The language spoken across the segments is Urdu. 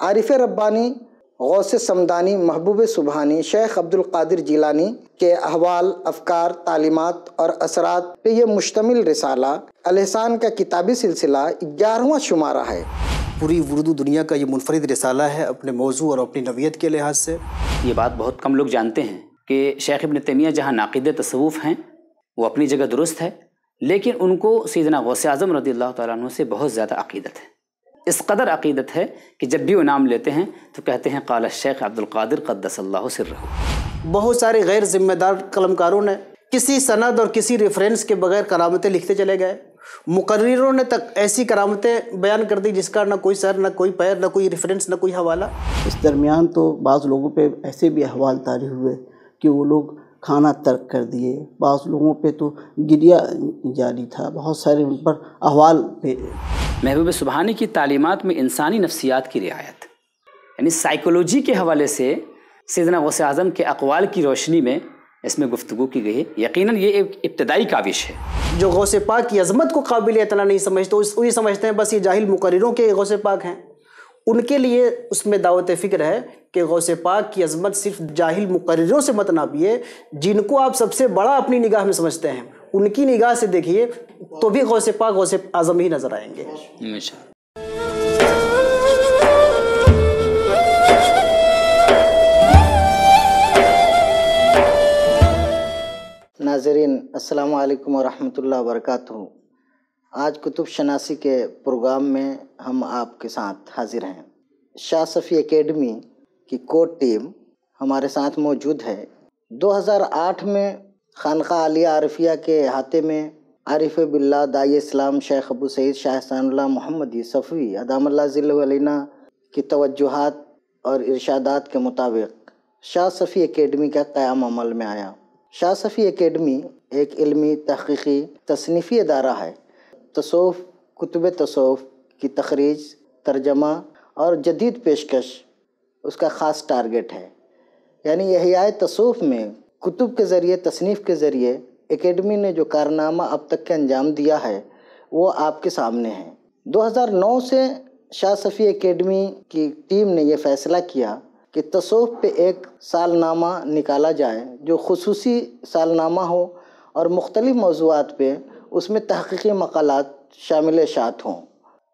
عارف ربانی غوث سمدانی محبوب سبحانی شیخ عبد القادر جیلانی کے احوال، افکار، تعلیمات اور اثرات پہ یہ مشتمل رسالہ الاحسان کا کتابی سلسلہ 11واں شمارہ ہے۔ پوری اردو دنیا کا یہ منفرد رسالہ ہے اپنے موضوع اور اپنی نوعیت کے لحاظ سے۔ یہ بات بہت کم لوگ جانتے ہیں کہ شیخ ابن تیمیہ جہاں ناقد تصوف ہیں وہ اپنی جگہ درست ہے، لیکن ان کو سیدنا غوث اعظم رضی اللہ تعالیٰ عنہ سے بہت زیادہ عقیدت ہے۔ اس قدر عقیدت ہے کہ جب بھی وہ نام لیتے ہیں تو کہتے ہیں قال الشیخ عبد القادر قدس اللہ سرہ۔ بہت سارے غیر ذمہ دار قلمکاروں نے کسی سند اور کسی ریفرنس کے بغیر کرامتیں لکھتے چلے گئے۔ مقرروں نے تک ایسی کرامتیں بیان کر دی جس کا نہ کوئی سر، نہ کوئی پیر، نہ کوئی ریفرنس، نہ کوئی حوالہ۔ اس درمیان تو بعض لوگوں پہ ایسے بھی احوال طاری ہوئے کہ وہ لوگ کھانا ترک کر دیے، بعض لوگوں پہ تو گریہ جاری تھا، بہت سارے ان پر احوال پہ۔ محبوب سبحانی کی تعلیمات میں انسانی نفسیات کی رعایت، یعنی سائیکولوجی کے حوالے سے سیدنا غوث اعظم کے اقوال کی روشنی میں اس میں گفتگو کی گئی ہے۔ یقیناً یہ ایک ابتدائی کاوش ہے۔ جو غوث پاک کی عظمت کو قابل اعتنا نہیں سمجھتے، وہی سمجھتے ہیں بس یہ جاہل مقرروں کے غوث پاک ہیں۔ ان کے لیے اس میں دعوت فکر ہے کہ غوث پاک کی عظمت صرف جاہل مقرروں سے مت ناپیے، جن کو آپ سب سے بڑا اپنی نگاہ میں سمجھتے ہیں ان کی نگاہ سے دیکھیے تو بھی غوث پاک غوث اعظم ہی نظر آئیں گے۔ ناظرین السلام علیکم ورحمۃ اللہ وبرکاتہ۔ آج کتب شناسی کے پروگرام میں ہم آپ کے ساتھ حاضر ہیں۔ شاہ صفی اکیڈمی کی کور ٹیم ہمارے ساتھ موجود ہے۔ 2008 میں خانقاہ عالیہ عارفیہ کے احاطے میں عارف باللہ داعی اسلام شیخ ابو سعید شاہ احسان اللہ محمدی صفوی ادام اللہ ظلہ علینا کی توجہات اور ارشادات کے مطابق شاہ صفی اکیڈمی کا قیام عمل میں آیا۔ شاہ صفی اکیڈمی ایک علمی، تحقیقی، تصنیفی ادارہ ہے۔ تصوف، کتب تصوف کی تخریج، ترجمہ اور جدید پیشکش اس کا خاص ٹارگٹ ہے۔ یعنی احیاء تصوف میں کتب کے ذریعے، تصنیف کے ذریعے اکیڈمی نے جو کارنامہ اب تک کے انجام دیا ہے وہ آپ کے سامنے ہے۔ 2009 سے شاہ صفی اکیڈمی کی ٹیم نے یہ فیصلہ کیا کہ تصوف پہ ایک سالنامہ نکالا جائے جو خصوصی سالنامہ ہو اور مختلف موضوعات پہ اس میں تحقیقی مقالات شامل اشاعت ہوں۔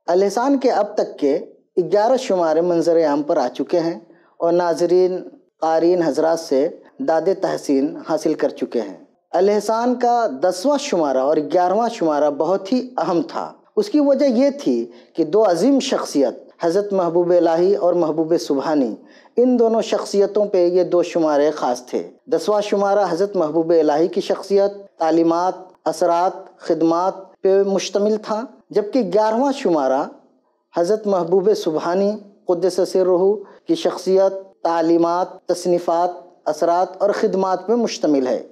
الاحسان کے اب تک کے 11 شمارے منظر عام پر آ چکے ہیں اور ناظرین، قارئین حضرات سے داد تحسین حاصل کر چکے ہیں۔ الاحسان کا 10واں شمارہ اور 11واں شمارہ بہت ہی اہم تھا۔ اس کی وجہ یہ تھی کہ دو عظیم شخصیت حضرت محبوب الہی اور محبوب سبحانی، ان دونوں شخصیتوں پہ یہ دو شمارے خاص تھے۔ 10واں شمارہ حضرت محبوب الہی کی شخصیت، تعلیمات، اثرات، خدمات پہ مشتمل تھا، جبکہ 11واں شمارہ حضرت محبوب سبحانی قدس سرہ کی شخصیت، تعلیمات، تصنیفات، اثرات اور خدمات پہ مشتمل ہے۔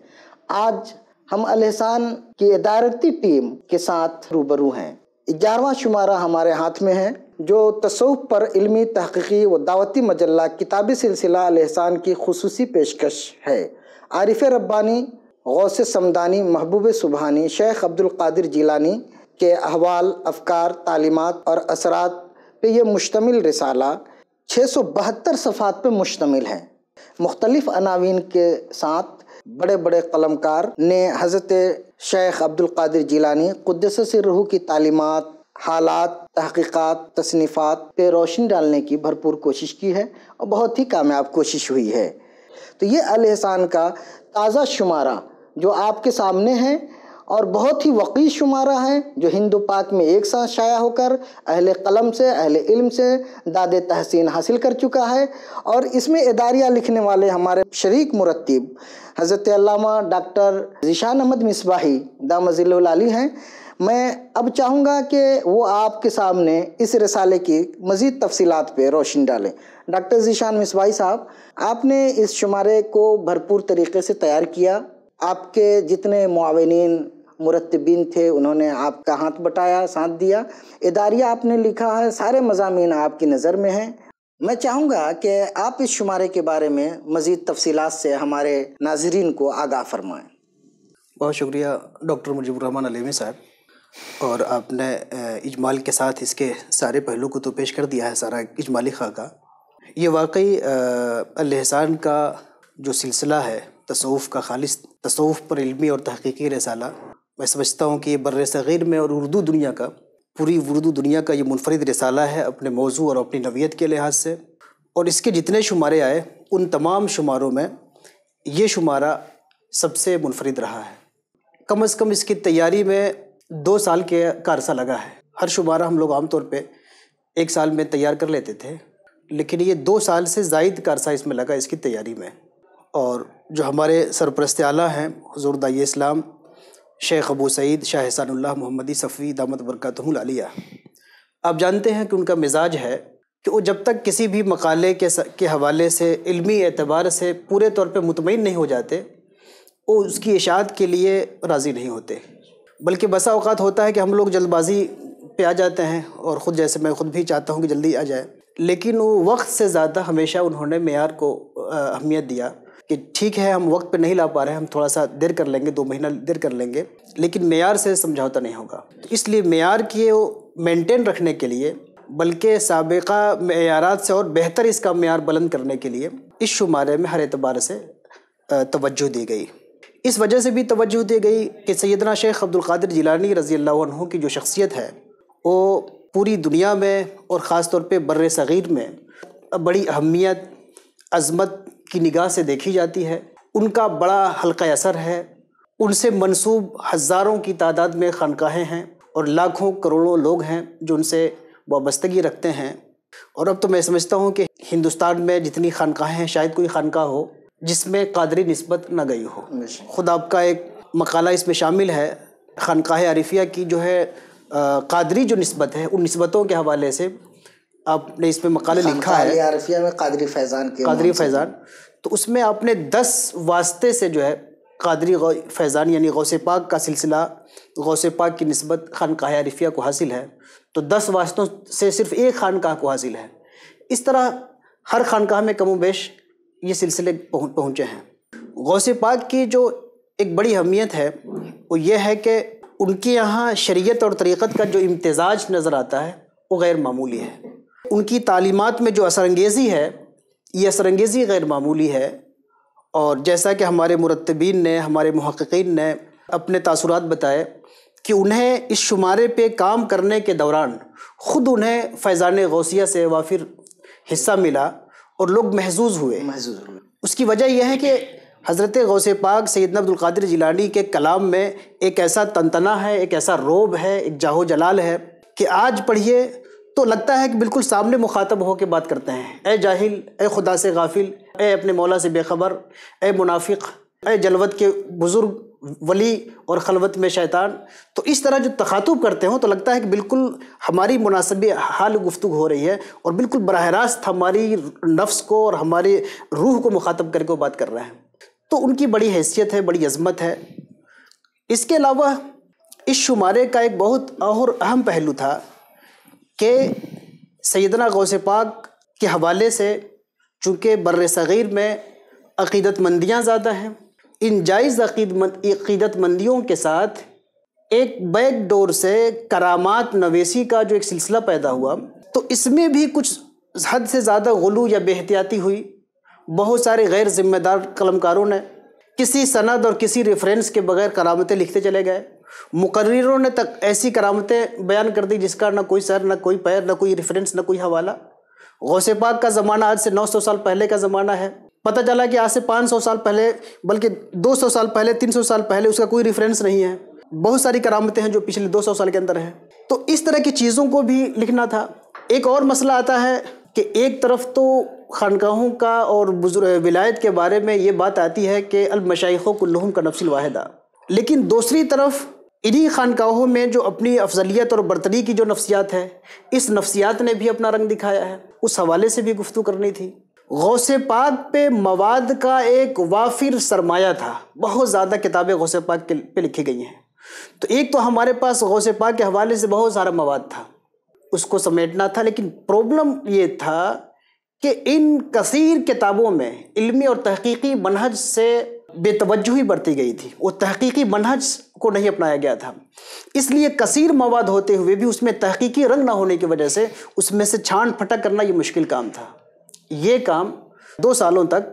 آج ہم الاحسان کی ادارتی ٹیم کے ساتھ روبرو ہیں۔ 11واں شمارہ ہمارے ہاتھ میں ہے جو تصوف پر علمی، تحقیقی و دعوتی مجلہ کتابی سلسلہ الاحسان کی خصوصی پیشکش ہے۔ عارف ربانی غوث سمدانی محبوب سبحانی شیخ عبد القادر جیلانی کے احوال، افکار، تعلیمات اور اثرات پہ یہ مشتمل رسالہ 672 صفحات پہ مشتمل ہے۔ مختلف عناوین کے ساتھ بڑے بڑے قلمکار نے حضرت شیخ عبد القادر جیلانی قدس سرہ کی تعلیمات، حالات، تحقیقات، تصنیفات پہ روشنی ڈالنے کی بھرپور کوشش کی ہے اور بہت ہی کامیاب کوشش ہوئی ہے۔ تو یہ الاحسان کا تازہ شمارہ جو آپ کے سامنے ہے اور بہت ہی وقی شمارہ ہے، جو ہند و پاک میں ایک ساتھ شائع ہو کر اہل قلم سے، اہل علم سے داد تحسین حاصل کر چکا ہے، اور اس میں اداریہ لکھنے والے ہمارے شریک مرتب حضرت علامہ ڈاکٹر ذیشان احمد مصباحی دامت ظلہ العالی ہیں۔ میں اب چاہوں گا کہ وہ آپ کے سامنے اس رسالے کی مزید تفصیلات پہ روشنی ڈالیں۔ ڈاکٹر ذیشان مصباحی صاحب، آپ نے اس شمارے کو بھرپور طریقے سے تیار کیا۔ آپ کے جتنے معاونین، مرتبین تھے انہوں نے آپ کا ہاتھ بٹایا، ساتھ دیا۔ اداریہ آپ نے لکھا ہے، سارے مضامین آپ کی نظر میں ہیں۔ میں چاہوں گا کہ آپ اس شمارے کے بارے میں مزید تفصیلات سے ہمارے ناظرین کو آگاہ فرمائیں۔ بہت شکریہ ڈاکٹر مجیب الرحمن علیمی صاحب، اور آپ نے اجمال کے ساتھ اس کے سارے پہلو کو تو پیش کر دیا ہے، سارا اجمالی خاکہ۔ یہ واقعی الاحسان کا جو سلسلہ ہے تصوف کا، خالص تصوف پر علمی اور تحقیقی رسالہ، میں سمجھتا ہوں کہ یہ بر صغیر میں اور اردو دنیا کا، پوری اردو دنیا کا یہ منفرد رسالہ ہے اپنے موضوع اور اپنی نوعیت کے لحاظ سے، اور اس کے جتنے شمارے آئے ان تمام شماروں میں یہ شمارہ سب سے منفرد رہا ہے۔ کم از کم اس کی تیاری میں 2 سال کا عرصہ لگا ہے۔ ہر شمارہ ہم لوگ عام طور پہ 1 سال میں تیار کر لیتے تھے، لیکن یہ 2 سال سے زائد کا عرصہ اس میں لگا اس کی تیاری میں۔ اور جو ہمارے سرپرست اعلیٰ ہیں حضور داعی اسلام شیخ ابو سعید شاہ احسان اللہ محمدی صفوی دامت برکاتہ العالیہ، آپ جانتے ہیں کہ ان کا مزاج ہے کہ وہ جب تک کسی بھی مقالے کے حوالے سے علمی اعتبار سے پورے طور پہ مطمئن نہیں ہو جاتے، وہ اس کی اشاعت کے لیے راضی نہیں ہوتے، بلکہ بسا اوقات ہوتا ہے کہ ہم لوگ جلد بازی پہ آ جاتے ہیں، اور خود جیسے میں خود بھی چاہتا ہوں کہ جلدی آ جائے، لیکن وہ وقت سے زیادہ ہمیشہ انہوں نے معیار کو اہمیت دیا کہ ٹھیک ہے ہم وقت پہ نہیں لا پا رہے ہیں، ہم تھوڑا سا دیر کر لیں گے، 2 مہینہ دیر کر لیں گے، لیکن معیار سے سمجھوتا نہیں ہوگا۔ تو اس لیے معیار کی مینٹین رکھنے کے لیے، بلکہ سابقہ معیارات سے اور بہتر اس کا معیار بلند کرنے کے لیے اس شمارے میں ہر اعتبار سے توجہ دی گئی۔ اس وجہ سے بھی توجہ دی گئی کہ سیدنا شیخ عبد القادر جیلانی رضی اللہ عنہ کی جو شخصیت ہے وہ پوری دنیا میں اور خاص طور پہ بر صغیر میں بڑی اہمیت، عظمت کی نگاہ سے دیکھی جاتی ہے۔ ان کا بڑا حلقہ اثر ہے، ان سے منسوب ہزاروں کی تعداد میں خانقاہیں ہیں اور لاکھوں کروڑوں لوگ ہیں جو ان سے وابستگی رکھتے ہیں۔ اور اب تو میں سمجھتا ہوں کہ ہندوستان میں جتنی خانقاہیں ہیں شاید کوئی خانقاہ ہو جس میں قادری نسبت نہ گئی ہو۔ خود آپ کا ایک مقالہ اس میں شامل ہے، خانقاہ عارفیہ کی جو ہے قادری جو نسبت ہے، ان نسبتوں کے حوالے سے آپ نے اس میں مقالہ لکھا ہے، خانقاہ عارفیہ میں قادری فیضان کے قادری فیضان، تو اس میں آپ نے 10 واسطے سے جو ہے قادری فیضان یعنی غوث پاک کا سلسلہ، غوث پاک کی نسبت خانقاہ عارفیہ کو حاصل ہے، تو 10 واسطوں سے صرف ایک خانقاہ کو حاصل ہے۔ اس طرح ہر خانقاہ میں کم و بیش یہ سلسلے پہنچے ہیں۔ غوث پاک کی جو ایک بڑی اہمیت ہے وہ یہ ہے کہ ان کے یہاں شریعت اور طریقت کا جو امتزاج نظر آتا ہے وہ غیر معمولی ہے۔ ان کی تعلیمات میں جو اثر انگیزی ہے، یہ اثر انگیزی غیر معمولی ہے، اور جیسا کہ ہمارے مرتبین نے، ہمارے محققین نے اپنے تاثرات بتائے کہ انہیں اس شمارے پہ کام کرنے کے دوران خود انہیں فیضان غوثیہ سے وافر حصہ ملا اور لوگ محظوظ ہوئے۔ اس کی وجہ یہ ہے کہ حضرت غوث پاک سیدنا عبد القادر جیلانی کے کلام میں ایک ایسا تنتنا ہے، ایک ایسا روب ہے، ایک جاہ و جلال ہے کہ آج پڑھیے تو لگتا ہے کہ بالکل سامنے مخاطب ہو کے بات کرتے ہیں۔ اے جاہل، اے خدا سے غافل، اے اپنے مولا سے بے خبر، اے منافق، اے جلوت کے بزرگ ولی اور خلوت میں شیطان، تو اس طرح جو تخاطب کرتے ہوں تو لگتا ہے کہ بالکل ہماری مناسب حال گفتگو ہو رہی ہے اور بالکل براہ راست ہماری نفس کو اور ہماری روح کو مخاطب کر کے وہ بات کر رہے ہیں۔ تو ان کی بڑی حیثیت ہے، بڑی عظمت ہے۔ اس کے علاوہ اس شمارے کا ایک بہت اور اہم پہلو تھا کہ سیدنا غوث پاک کے حوالے سے چونکہ بر صغیر میں عقیدت مندیاں زیادہ ہیں، ان جائز عقیدت مندیوں کے ساتھ ایک بیک ڈور سے کرامات نویسی کا جو ایک سلسلہ پیدا ہوا، تو اس میں بھی کچھ حد سے زیادہ غلو یا بے احتیاطی ہوئی۔ بہت سارے غیر ذمہ دار قلمکاروں نے کسی سند اور کسی ریفرنس کے بغیر کرامتیں لکھتے چلے گئے۔ مقرروں نے تک ایسی کرامتیں بیان کر دی جس کا نہ کوئی سر، نہ کوئی پیر، نہ کوئی ریفرنس، نہ کوئی حوالہ۔ غوث پاک کا زمانہ آج سے 900 سال پہلے کا زمانہ ہے، پتہ چلا کہ آج سے 500 سال پہلے، بلکہ 200 سال پہلے، 300 سال پہلے اس کا کوئی ریفرنس نہیں ہے۔ بہت ساری کرامتیں ہیں جو پچھلے 200 سال کے اندر ہیں۔ تو اس طرح کی چیزوں کو بھی لکھنا تھا۔ ایک اور مسئلہ آتا ہے کہ ایک طرف تو خانقاہوں کا اور ولایت کے بارے میں یہ بات آتی ہے کہ المشائخ کلہم کالنفس الواحدہ، لیکن دوسری طرف انہی خانقاہوں میں جو اپنی افضلیت اور برتری کی جو نفسیات ہے، اس نفسیات نے بھی اپنا رنگ دکھایا ہے، اس حوالے سے بھی گفتگو کرنی تھی۔ غوث پاک پہ مواد کا ایک وافر سرمایہ تھا، بہت زیادہ کتابیں غوث پاک پہ لکھی گئی ہیں۔ تو ایک تو ہمارے پاس غوث پاک کے حوالے سے بہت سارا مواد تھا، اس کو سمیٹنا تھا، لیکن پرابلم یہ تھا کہ ان کثیر کتابوں میں علمی اور تحقیقی منہج سے بے توجہی برتی گئی تھی، وہ تحقیقی منہج کو نہیں اپنایا گیا تھا۔ اس لیے کثیر مواد ہوتے ہوئے بھی اس میں تحقیقی رنگ نہ ہونے کی وجہ سے اس میں سے چھان پھٹک کرنا یہ مشکل کام تھا۔ یہ کام 2 سالوں تک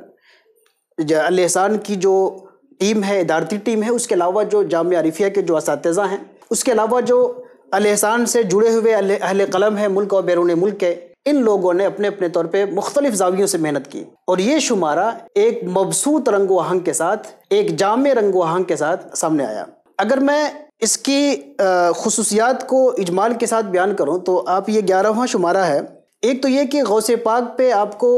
الاحسان کی جو ٹیم ہے، ادارتی ٹیم ہے، اس کے علاوہ جو جامعہ عارفیہ کے جو اساتذہ ہیں، اس کے علاوہ جو الاحسان سے جڑے ہوئے اہل قلم ہیں ملک اور بیرون ملک کے، ان لوگوں نے اپنے اپنے طور پہ مختلف زاویوں سے محنت کی، اور یہ شمارہ ایک مبسوط رنگ و آہنگ کے ساتھ، ایک جامع رنگ و آہنگ کے ساتھ سامنے آیا۔ اگر میں اس کی خصوصیات کو اجمال کے ساتھ بیان کروں تو آپ یہ 11واں شمارہ ہے۔ ایک تو یہ کہ غوث پاک پہ آپ کو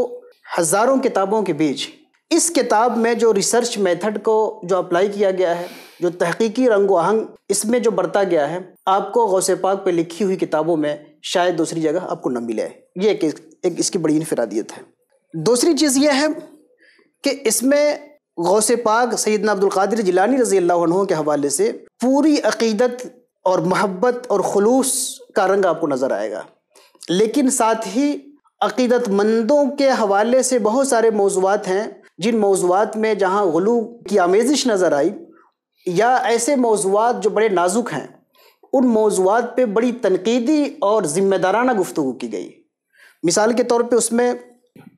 ہزاروں کتابوں کے بیچ اس کتاب میں جو ریسرچ میتھڈ کو جو اپلائی کیا گیا ہے، جو تحقیقی رنگ و آہنگ اس میں جو برتا گیا ہے، آپ کو غوث پاک پہ لکھی ہوئی کتابوں میں شاید دوسری جگہ آپ کو نہ ملے۔ یہ ایک اس کی بڑی انفرادیت ہے۔ دوسری چیز یہ ہے کہ اس میں غوث پاک سیدنا عبد القادر جیلانی رضی اللہ عنہ کے حوالے سے پوری عقیدت اور محبت اور خلوص کا رنگ آپ کو نظر آئے گا، لیکن ساتھ ہی عقیدت مندوں کے حوالے سے بہت سارے موضوعات ہیں جن موضوعات میں جہاں غلو کی آمیزش نظر آئی، یا ایسے موضوعات جو بڑے نازک ہیں، ان موضوعات پہ بڑی تنقیدی اور ذمہ دارانہ گفتگو کی گئی۔ مثال کے طور پہ اس میں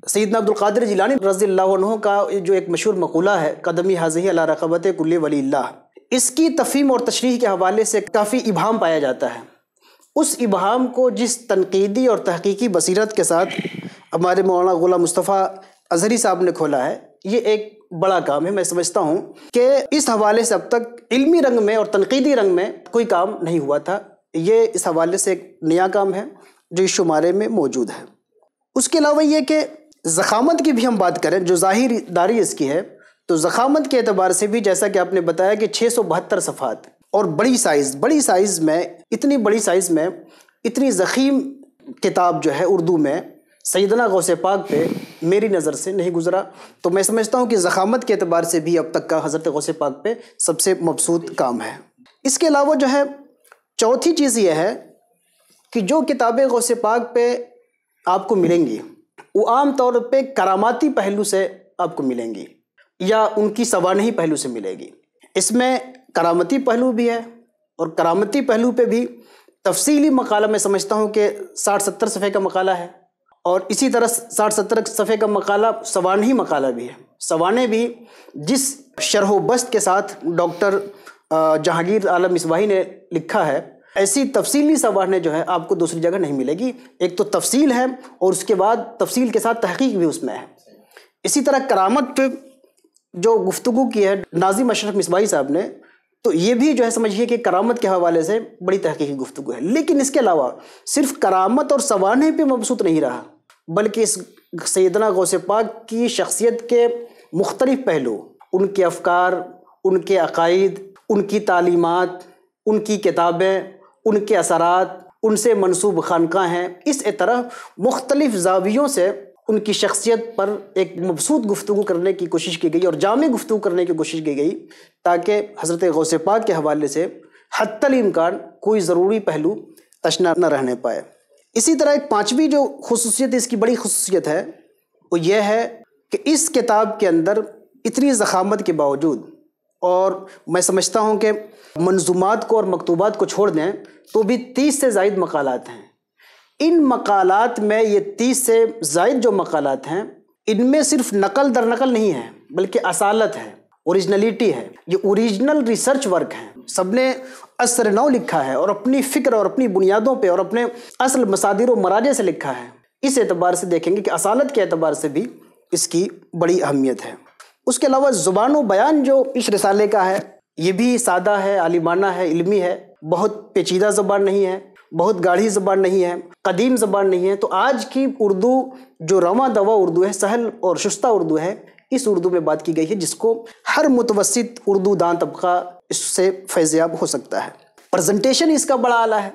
سیدنا عبد القادر جیلانی رضی اللہ عنہ کا جو ایک مشہور مقولہ ہے، قدمی حاضی علی رقبت کل ولی اللہ، اس کی تفہیم اور تشریح کے حوالے سے کافی ابہام پایا جاتا ہے۔ اس ابہام کو جس تنقیدی اور تحقیقی بصیرت کے ساتھ ہمارے مولانا غلام مصطفیٰ اظہری صاحب نے کھولا ہے، یہ ایک بڑا کام ہے۔ میں سمجھتا ہوں کہ اس حوالے سے اب تک علمی رنگ میں اور تنقیدی رنگ میں کوئی کام نہیں ہوا تھا۔ یہ اس حوالے سے ایک نیا کام ہے جو اس شمارے میں موجود ہے۔ اس کے علاوہ یہ کہ ضخامت کی بھی ہم بات کریں، جو ظاہری داری اس کی ہے، تو ضخامت کے اعتبار سے بھی جیسا کہ آپ نے بتایا کہ 672 صفحات، اور بڑی سائز میں اتنی ضخیم کتاب جو ہے اردو میں سیدنا غوث پاک پہ میری نظر سے نہیں گزرا۔ تو میں سمجھتا ہوں کہ ضخامت کے اعتبار سے بھی اب تک کا حضرت غوث پاک پہ سب سے مبسوط کام ہے۔ اس کے علاوہ جو ہے چوتھی چیز یہ ہے کہ جو کتابیں غوث پاک پہ آپ کو ملیں گی وہ عام طور پہ کراماتی پہلو سے آپ کو ملیں گی، یا ان کی سوانحی پہلو سے ملے گی۔ اس میں کرامتی پہلو بھی ہے، اور کرامتی پہلو پہ بھی تفصیلی مقالہ میں سمجھتا ہوں کہ 60-70 صفحے کا مقالہ ہے، اور اسی طرح 60-70 صفحے کا مقالہ سوانحی مقالہ بھی ہے۔ سوانح بھی جس شرح و بسط کے ساتھ ڈاکٹر جہانگیر عالم مصباحی نے لکھا ہے، ایسی تفصیلی سوانح جو ہے آپ کو دوسری جگہ نہیں ملے گی۔ ایک تو تفصیل ہے، اور اس کے بعد تفصیل کے ساتھ تحقیق بھی اس میں ہے۔ اسی طرح کرامت پہ جو گفتگو کی ہے ناظم اشرف مصباحی صاحب نے، تو یہ بھی جو ہے سمجھیے کہ کرامت کے حوالے سے بڑی تحقیقی گفتگو ہے۔ لیکن اس کے علاوہ صرف کرامت اور سوانح پہ مبسوط نہیں رہا، بلکہ اس سیدنا غوث پاک کی شخصیت کے مختلف پہلو، ان کے افکار، ان کے عقائد، ان کی تعلیمات، ان کی کتابیں، ان کے اثرات، ان سے منسوب خانقاہ ہیں، اس طرح مختلف زاویوں سے ان کی شخصیت پر ایک مبسوط گفتگو کرنے کی کوشش کی گئی اور جامع گفتگو کرنے کی کوشش کی گئی، تاکہ حضرت غوث پاک کے حوالے سے حتی الامکان کوئی ضروری پہلو تشنہ نہ رہنے پائے۔ اسی طرح ایک پانچویں جو خصوصیت، اس کی بڑی خصوصیت ہے، وہ یہ ہے کہ اس کتاب کے اندر اتنی ضخامت کے باوجود، اور میں سمجھتا ہوں کہ منظومات کو اور مکتوبات کو چھوڑ دیں تو بھی 30 سے زائد مقالات ہیں۔ ان مقالات میں یہ 30 سے زائد جو مقالات ہیں، ان میں صرف نقل در نقل نہیں ہے، بلکہ اصالت ہے، اوریجنلٹی ہے۔ یہ اوریجنل ریسرچ ورک ہیں، سب نے اثر نو لکھا ہے، اور اپنی فکر اور اپنی بنیادوں پہ اور اپنے اصل مصادر و مراجع سے لکھا ہے۔ اس اعتبار سے دیکھیں گے کہ اصالت کے اعتبار سے بھی اس کی بڑی اہمیت ہے۔ اس کے علاوہ زبان و بیان جو اس رسالے کا ہے، یہ بھی سادہ ہے، عالمانہ ہے، علمی ہے، بہت پیچیدہ زبان نہیں ہے، بہت گاڑھی زبان نہیں ہے، قدیم زبان نہیں ہے۔ تو آج کی اردو جو رواں دواں اردو ہے، سہل اور شستہ اردو ہے، اس اردو میں بات کی گئی ہے جس کو ہر متوسط اردو دان طبقہ اس سے فیضیاب ہو سکتا ہے۔ پریزنٹیشن اس کا بڑا اعلیٰ ہے،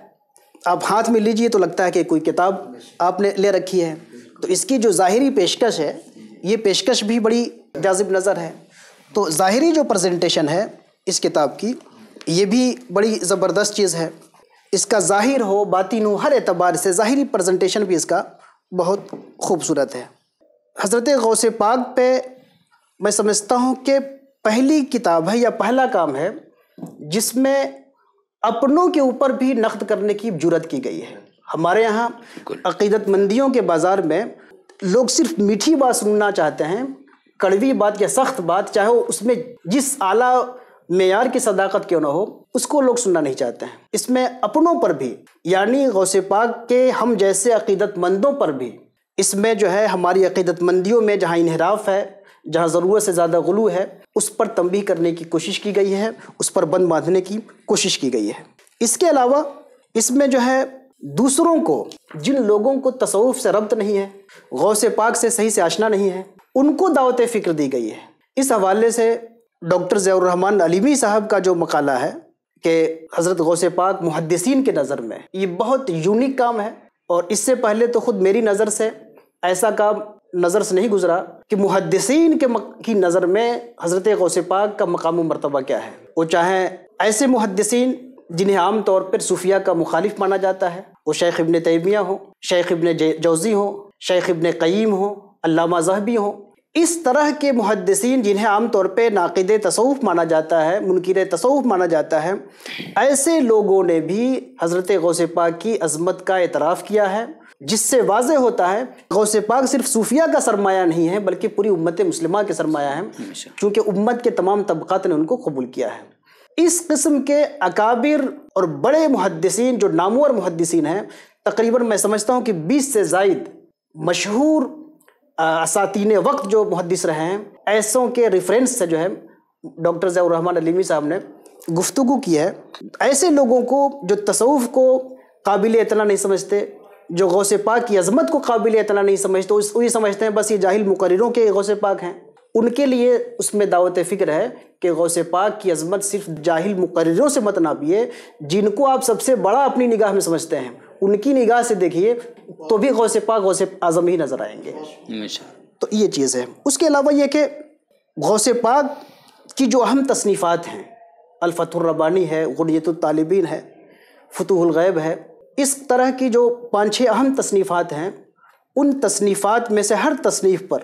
آپ ہاتھ میں لیجئے تو لگتا ہے کہ کوئی کتاب آپ نے لے رکھی ہے۔ تو اس کی جو ظاہری پیشکش ہے، یہ پیشکش بھی بڑی جاذب نظر ہے۔ تو ظاہری جو پریزنٹیشن ہے اس کتاب کی، یہ بھی بڑی زبردست چیز ہے۔ اس کا ظاہر ہو باطن ہو، ہر اعتبار سے ظاہری پریزنٹیشن بھی اس کا بہت خوبصورت ہے۔ حضرت غوث پاک پہ میں سمجھتا ہوں کہ پہلی کتاب ہے یا پہلا کام ہے جس میں اپنوں کے اوپر بھی نقد کرنے کی جرات کی گئی ہے۔ ہمارے یہاں عقیدت مندیوں کے بازار میں لوگ صرف میٹھی بات سننا چاہتے ہیں، کڑوی بات یا سخت بات، چاہے وہ اس میں جس اعلیٰ معیار کی صداقت کیوں نہ ہو، اس کو لوگ سننا نہیں چاہتے ہیں۔ اس میں اپنوں پر بھی، یعنی غوث پاک کے ہم جیسے عقیدت مندوں پر بھی، اس میں جو ہے ہماری عقیدت مندیوں میں جہاں انحراف ہے، جہاں ضرورت سے زیادہ غلو ہے، اس پر تنبیہ کرنے کی کوشش کی گئی ہے، اس پر بند باندھنے کی کوشش کی گئی ہے۔ اس کے علاوہ اس میں جو ہے دوسروں کو، جن لوگوں کو تصوف سے ربط نہیں ہے، غوث پاک سے صحیح سے آشنا نہیں ہے، ان کو دعوت فکر دی گئی ہے۔ اس حوالے سے ڈاکٹر ضیاء الرحمن علیمی صاحب کا جو مقالہ ہے کہ حضرت غوث پاک محدثین کے نظر میں یہ بہت یونیک کام ہے، اور اس سے پہلے تو خود میری نظر سے ایسا کام نظر سے نہیں گزرا کہ محدثین کی نظر میں حضرت غوث پاک کا مقام و مرتبہ کیا ہے۔ وہ چاہے ایسے محدثین جنہیں عام طور پر صوفیہ کا مخالف مانا جاتا ہے، وہ شیخ ابن تیمیہ ہوں، شیخ ابن جوزی ہوں، شیخ ابن قیم ہوں، علامہ ذہبی ہوں، اس طرح کے محدثین جنہیں عام طور پہ ناقد تصوف مانا جاتا ہے، منکر تصوف مانا جاتا ہے، ایسے لوگوں نے بھی حضرت غوث پاک کی عظمت کا اعتراف کیا ہے، جس سے واضح ہوتا ہے غوث پاک صرف صوفیہ کا سرمایہ نہیں ہے بلکہ پوری امت مسلمہ کے سرمایہ ہے، چونکہ امت کے تمام طبقات نے ان کو قبول کیا ہے۔ اس قسم کے اکابر اور بڑے محدثین جو نامور محدثین ہیں، تقریباً میں سمجھتا ہوں کہ 20 سے زائد مشہور اساتین وقت جو محدث رہے ہیں، ایسوں کے ریفرنس سے جو ہے ڈاکٹر ضیاء الرحمن علیمی صاحب نے گفتگو کی ہے۔ ایسے لوگوں کو جو تصوف کو قابل اطلاع نہیں سمجھتے، جو غوث پاک کی عظمت کو قابل اطلاع نہیں سمجھتے، وہی سمجھتے ہیں بس یہ جاہل مقرروں کے غوث پاک ہیں، ان کے لیے اس میں دعوت فکر ہے کہ غوث پاک کی عظمت صرف جاہل مقرروں سے مت ناپیے، جن کو آپ سب سے بڑا اپنی نگاہ میں سمجھتے ہیں ان کی نگاہ سے دیکھیے تو بھی غوث پاک غوث اعظم ہی نظر آئیں گے۔ تو یہ چیز ہے۔ اس کے علاوہ یہ کہ غوث پاک کی جو اہم تصنیفات ہیں، الفتح الربانی ہے، غنیۃ الطالبین ہے، فتوح الغیب ہے، اس طرح کی جو 5-6 اہم تصنیفات ہیں، ان تصنیفات میں سے ہر تصنیف پر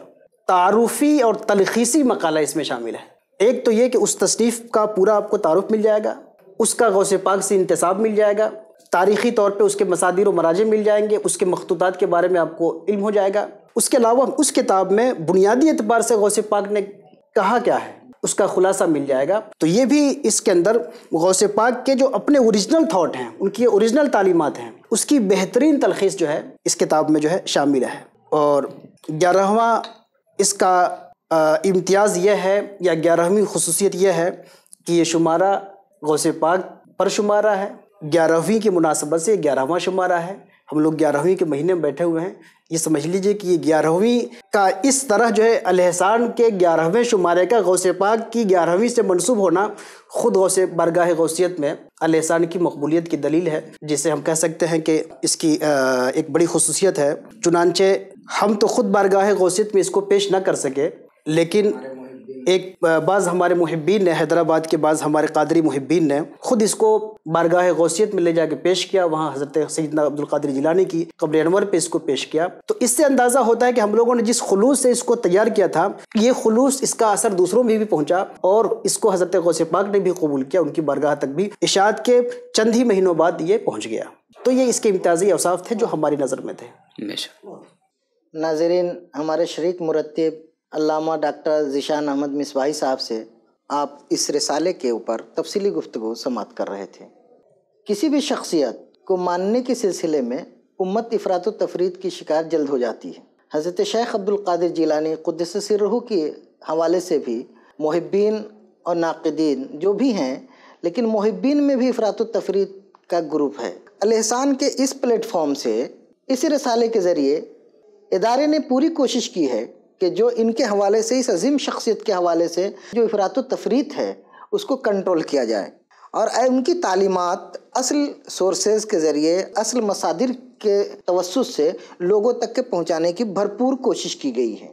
تعارفی اور تلخیصی مقالہ اس میں شامل ہے۔ ایک تو یہ کہ اس تصنیف کا پورا آپ کو تعارف مل جائے گا، اس کا غوث پاک سے انتساب مل جائے گا، تاریخی طور پہ اس کے مصادر و مراجع مل جائیں گے، اس کے مخطوطات کے بارے میں آپ کو علم ہو جائے گا۔ اس کے علاوہ اس کتاب میں بنیادی اعتبار سے غوث پاک نے کہا کیا ہے اس کا خلاصہ مل جائے گا۔ تو یہ بھی اس کے اندر غوث پاک کے جو اپنے اوریجنل تھاٹ ہیں، ان کی اوریجنل تعلیمات ہیں، اس کی بہترین تلخیص جو ہے اس کتاب میں جو ہے شامل ہے۔ اور 11واں اس کا امتیاز یہ ہے، یا 11ویں خصوصیت یہ ہے کہ یہ شمارہ غوث پاک پر شمارہ ہے، 11ویں کی مناسبت سے 11واں شمارہ ہے۔ ہم لوگ 11ویں کے مہینے میں بیٹھے ہوئے ہیں، یہ سمجھ لیجئے کہ یہ 11ویں کا اس طرح جو ہے الحسان کے 11ویں شمارے کا غوث پاک کی 11ویں سے منسوب ہونا خود غوث بارگاہ غوثیت میں الحسان کی مقبولیت کی دلیل ہے، جسے ہم کہہ سکتے ہیں کہ اس کی ایک بڑی خصوصیت ہے۔ چنانچہ ہم تو خود بارگاہ غوثیت میں اس کو پیش نہ کر سکے، لیکن ایک بعض ہمارے محبین نے، حیدرآباد کے بعض ہمارے قادری محبین نے خود اس کو بارگاہ غوثیت میں لے جا کے پیش کیا، وہاں حضرت سیدنا عبد القادر جیلانی کی قبر انور پہ اس کو پیش کیا۔ تو اس سے اندازہ ہوتا ہے کہ ہم لوگوں نے جس خلوص سے اس کو تیار کیا تھا، یہ خلوص، اس کا اثر دوسروں میں بھی پہنچا، اور اس کو حضرت غوث پاک نے بھی قبول کیا، ان کی بارگاہ تک بھی اشاعت کے چند ہی مہینوں بعد یہ پہنچ گیا۔ تو یہ اس کے امتیازی اوصاف تھے جو ہماری نظر میں تھے۔ ناظرین، ہمارے شریک مرتب علامہ ڈاکٹر ذیشان احمد مصباحی صاحب سے آپ اس رسالے کے اوپر تفصیلی گفتگو سماعت کر رہے تھے۔ کسی بھی شخصیت کو ماننے کے سلسلے میں امت افراط و تفرید کی شکار جلد ہو جاتی ہے۔ حضرت شیخ عبد القادر جیلانی قدس سرہ کے حوالے سے بھی محبین اور ناقدین جو بھی ہیں، لیکن محبین میں بھی افراط و تفرید کا گروپ ہے۔ الحسان کے اس پلیٹ فارم سے، اس رسالے کے ذریعے ادارے نے پوری کوشش کی ہے کہ جو ان کے حوالے سے، اس عظیم شخصیت کے حوالے سے جو افراط و تفرید ہے اس کو کنٹرول کیا جائے، اور ان کی تعلیمات اصل سورسز کے ذریعے، اصل مصادر کے توسط سے لوگوں تک کے پہنچانے کی بھرپور کوشش کی گئی ہے۔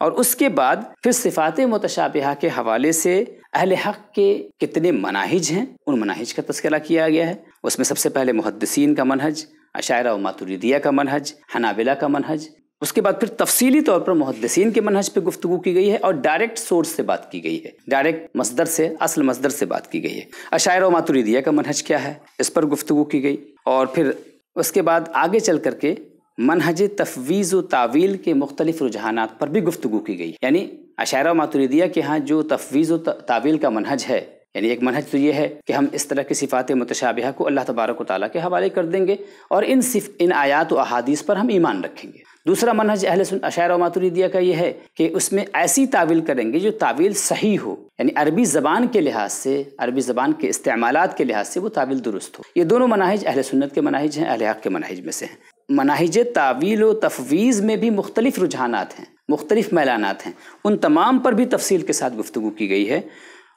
اور اس کے بعد پھر صفات متشابہہ کے حوالے سے اہل حق کے کتنے مناہج ہیں ان مناہج کا تذکرہ کیا گیا ہے۔ اس میں سب سے پہلے محدثین کا منہج، اشاعرہ و ماتریدیہ کا منہج، حنابلہ کا منہج، اس کے بعد پھر تفصیلی طور پر محدثین کے منہج پہ گفتگو کی گئی ہے اور ڈائریکٹ سورس سے بات کی گئی ہے، ڈائریکٹ مصدر سے، اصل مصدر سے بات کی گئی ہے۔ اشاعرہ و ماتریدیہ کا منہج کیا ہے اس پر گفتگو کی گئی، اور پھر اس کے بعد آگے چل کر کے منہج تفویض و تعویل کے مختلف رجحانات پر بھی گفتگو کی گئی۔ یعنی اشاعرہ و ماتریدیہ کے ہاں جو تفویض و تعویل کا منہج ہے، یعنی ایک منہج تو یہ ہے کہ ہم اس طرح کی صفات متشابہہ کو اللہ تبارک و تعالیٰ کے حوالے کر دیں گے اور ان آیات و احادیث پر ہم ایمان رکھیں گے۔ دوسرا منہج اشاعرہ و ماتریدیہ کا یہ ہے کہ اس میں ایسی تعویل کریں گے جو تعویل صحیح ہو، یعنی عربی زبان کے لحاظ سے، عربی زبان کے استعمالات کے لحاظ سے وہ تعویل درست ہو۔ یہ دونوں مناہج اہل سنت کے مناہج ہیں، اہل حق کے مناہج میں سے ہیں۔ مناہج تعویل و تفویض میں بھی مختلف رجحانات ہیں، مختلف میلانات ہیں، ان تمام پر بھی تفصیل کے ساتھ گفتگو کی گئی ہے۔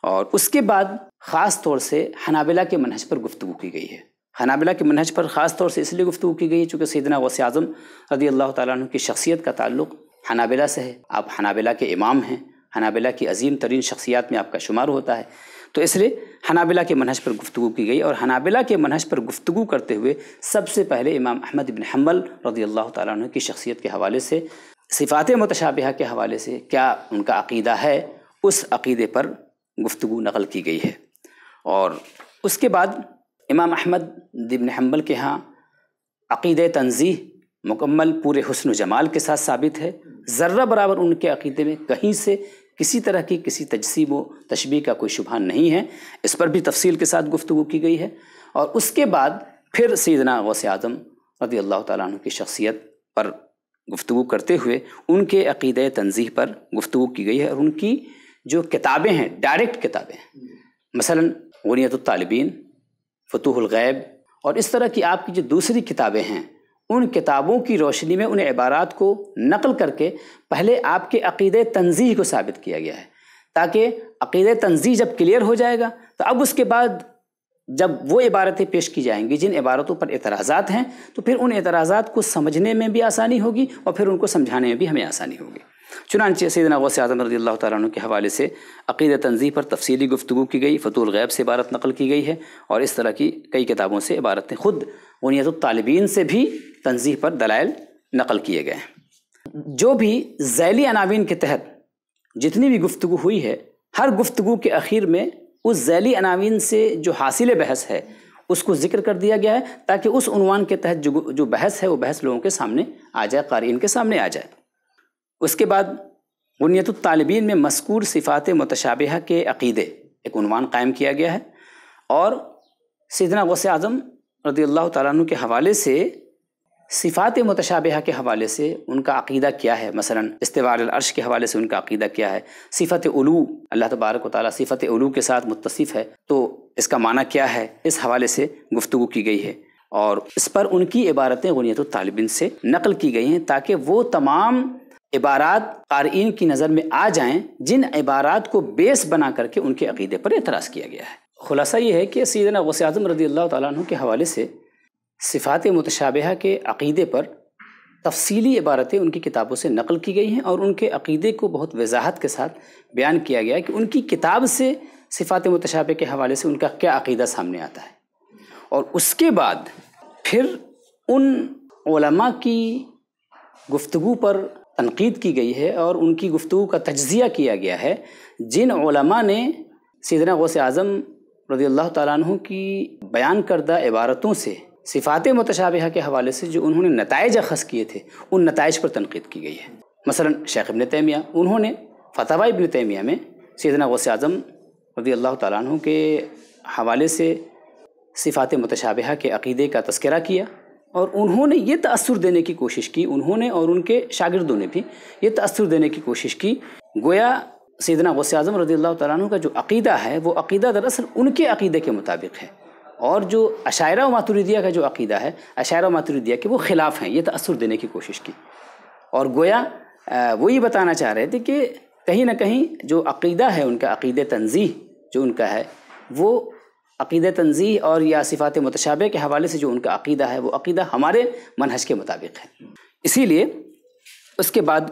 اور اس کے بعد خاص طور سے حنابلہ کے منہج پر گفتگو کی گئی ہے۔ حنابلہ کے منہج پر خاص طور سے اس لیے گفتگو کی گئی ہے چونکہ سیدنا غوث اعظم رضی اللہ تعالیٰ عنہ کی شخصیت کا تعلق حنابلہ سے ہے، آپ حنابلہ کے امام ہیں، حنابلہ کی عظیم ترین شخصیات میں آپ کا شمار ہوتا ہے، تو اس لیے حنابلہ کے منہج پر گفتگو کی گئی۔ اور حنابلہ کے منہج پر گفتگو کرتے ہوئے سب سے پہلے امام احمد بن حنبل رضی اللہ تعالیٰ عنہ کی شخصیت کے حوالے سے، صفات متشابہہ کے حوالے سے کیا ان کا عقیدہ ہے، اس عقیدے پر گفتگو نقل کی گئی ہے۔ اور اس کے بعد امام احمد بن حنبل کے ہاں عقیدہ تنزیہ مکمل پورے حسن و جمال کے ساتھ ثابت ہے، ذرہ برابر ان کے عقیدے میں کہیں سے کسی طرح کی کسی تجسیم و تشبیہ کا کوئی شبہ نہیں ہے، اس پر بھی تفصیل کے ساتھ گفتگو کی گئی ہے۔ اور اس کے بعد پھر سیدنا غوث اعظم رضی اللہ تعالیٰ عنہ کی شخصیت پر گفتگو کرتے ہوئے ان کے عقیدہ تنزیہ پر گفتگو کی گئی ہے، اور ان کی جو کتابیں ہیں، ڈائریکٹ کتابیں ہیں، مثلا غنیۃ الطالبین، فتوح الغیب اور اس طرح کی آپ کی جو دوسری کتابیں ہیں، ان کتابوں کی روشنی میں ان عبارات کو نقل کر کے پہلے آپ کے عقیدہ تنزیہ کو ثابت کیا گیا ہے، تاکہ عقیدہ تنزیہ جب کلیئر ہو جائے گا تو اب اس کے بعد جب وہ عبارتیں پیش کی جائیں گی جن عبارتوں پر اعتراضات ہیں، تو پھر ان اعتراضات کو سمجھنے میں بھی آسانی ہوگی اور پھر ان کو سمجھانے میں بھی ہمیں آسانی ہوگی۔ چنانچہ سیدنا غوث اعظم رضی اللہ تعالیٰ عنہ کے حوالے سے عقیدہ تنزیہ پر تفصیلی گفتگو کی گئی، فتوح الغیب سے عبارت نقل کی گئی ہے، اور اس طرح کی کئی کتابوں سے عبارتیں، خود غنیۃ الطالبین سے بھی تنزیہ پر دلائل نقل کیے گئے ہیں۔ جو بھی ذیلی عناوین کے تحت جتنی بھی گفتگو ہوئی ہے، ہر گفتگو کے اخیر میں اس ذیلی عناوین سے جو حاصل بحث ہے اس کو ذکر کر دیا گیا ہے، تاکہ اس عنوان کے تحت جو بحث ہے وہ بحث لوگوں کے سامنے آ جائے، قارئین کے سامنے آ جائے۔ اس کے بعد غنیۃ الطالبین میں مذکور صفات متشابہہ کے عقیدے ایک عنوان قائم کیا گیا ہے، اور سیدنا غوث اعظم رضی اللہ تعالیٰ عنہ کے حوالے سے صفات متشابہہ کے حوالے سے ان کا عقیدہ کیا ہے، مثلا استواء علی العرش کے حوالے سے ان کا عقیدہ کیا ہے، صفت علو، اللہ تبارک و تعالیٰ صفت علو کے ساتھ متصف ہے تو اس کا معنی کیا ہے، اس حوالے سے گفتگو کی گئی ہے، اور اس پر ان کی عبارتیں غنیۃ الطالبین سے نقل کی گئی ہیں تاکہ وہ تمام عبارات قارئین کی نظر میں آ جائیں جن عبارات کو بیس بنا کر کے ان کے عقیدے پر اعتراض کیا گیا ہے۔ خلاصہ یہ ہے کہ سیدنا غوث اعظم رضی اللہ تعالیٰ عنہ کے حوالے سے صفات متشابہہ کے عقیدے پر تفصیلی عبارتیں ان کی کتابوں سے نقل کی گئی ہیں، اور ان کے عقیدے کو بہت وضاحت کے ساتھ بیان کیا گیا ہے کہ ان کی کتاب سے صفات متشابہہ کے حوالے سے ان کا کیا عقیدہ سامنے آتا ہے۔ اور اس کے بعد پھر ان علماء کی گفتگو پر تنقید کی گئی ہے اور ان کی گفتگو کا تجزیہ کیا گیا ہے، جن علماء نے سیدنا غوث اعظم رضی اللہ تعالیٰ عنہ کی بیان کردہ عبارتوں سے صفات متشابہہ کے حوالے سے جو انہوں نے نتائج اخذ کیے تھے، ان نتائج پر تنقید کی گئی ہے۔ مثلا شیخ ابن تیمیہ، انہوں نے فتاوی ابن تیمیہ میں سیدنا غوث اعظم رضی اللہ تعالیٰ عنہ کے حوالے سے صفات متشابہہ کے عقیدے کا تذکرہ کیا، اور انہوں نے یہ تأثر دینے کی کوشش کی، انہوں نے اور ان کے شاگردوں نے بھی یہ تأثر دینے کی کوشش کی، گویا سیدنا غوث اعظم رضی اللہ تعالیٰ عنہ کا جو عقیدہ ہے وہ عقیدہ دراصل ان کے عقیدے کے مطابق ہے، اور جو اشاعرہ و ماتریدیہ کا جو عقیدہ ہے، اشاعرہ و ماتریدیہ کے وہ خلاف ہیں، یہ تأثر دینے کی کوشش کی، اور گویا وہ یہ بتانا چاہ رہے تھے کہ کہیں نہ کہیں جو عقیدہ ہے ان کا عقیدہ تنزیہ جو ان کا ہے، وہ عقیدہ تنزیہ اور یا صفات متشابہ کے حوالے سے جو ان کا عقیدہ ہے وہ عقیدہ ہمارے منہج کے مطابق ہے۔ اسی لیے اس کے بعد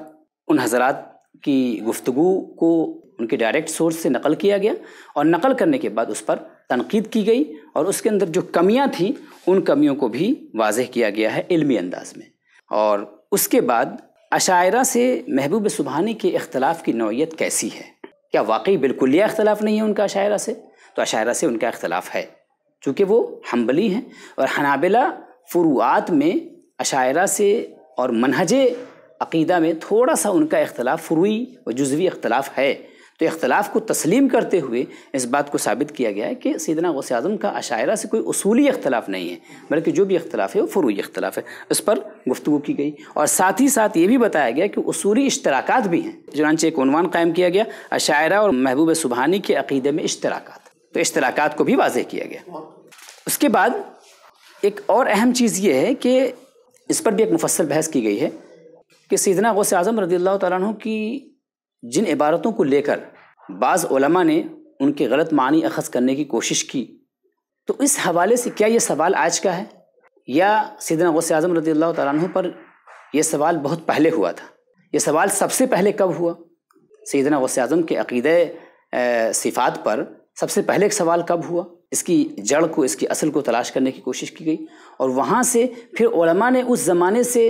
ان حضرات کی گفتگو کو ان کے ڈائریکٹ سورس سے نقل کیا گیا، اور نقل کرنے کے بعد اس پر تنقید کی گئی، اور اس کے اندر جو کمیاں تھیں ان کمیوں کو بھی واضح کیا گیا ہے علمی انداز میں۔ اور اس کے بعد اشاعرہ سے محبوب سبحانی کے اختلاف کی نوعیت کیسی ہے، کیا واقعی بالکلیہ اختلاف نہیں ہے ان کا اشاعرہ سے؟ تو اشاعرہ سے ان کا اختلاف ہے، چونکہ وہ حنبلی ہیں، اور حنابلہ فروعات میں اشاعرہ سے اور منہج عقیدہ میں تھوڑا سا ان کا اختلاف فروعی و جزوی اختلاف ہے۔ تو اختلاف کو تسلیم کرتے ہوئے اس بات کو ثابت کیا گیا ہے کہ سیدنا غوث اعظم کا اشاعرہ سے کوئی اصولی اختلاف نہیں ہے، بلکہ جو بھی اختلاف ہے وہ فروعی اختلاف ہے۔ اس پر گفتگو کی گئی، اور ساتھ ہی ساتھ یہ بھی بتایا گیا کہ اصولی اشتراکات بھی ہیں، چنانچہ ایک عنوان قائم کیا گیا، اشاعرہ اور محبوب سبحانی کے عقیدے میں اشتراکات، تو اشتراکات کو بھی واضح کیا گیا۔ اس کے بعد ایک اور اہم چیز یہ ہے کہ اس پر بھی ایک مفصل بحث کی گئی ہے کہ سیدنا غوث اعظم رضی اللہ تعالیٰ عنہ کی جن عبارتوں کو لے کر بعض علماء نے ان کے غلط معنی اخذ کرنے کی کوشش کی، تو اس حوالے سے کیا یہ سوال آج کا ہے، یا سیدنا غوث اعظم رضی اللہ تعالیٰ عنہ پر یہ سوال بہت پہلے ہوا تھا؟ یہ سوال سب سے پہلے کب ہوا؟ سیدنا غوث اعظم کے عقیدہ صفات پر سب سے پہلے ایک سوال کب ہوا؟ اس کی جڑ کو، اس کی اصل کو تلاش کرنے کی کوشش کی گئی، اور وہاں سے پھر علماء نے اس زمانے سے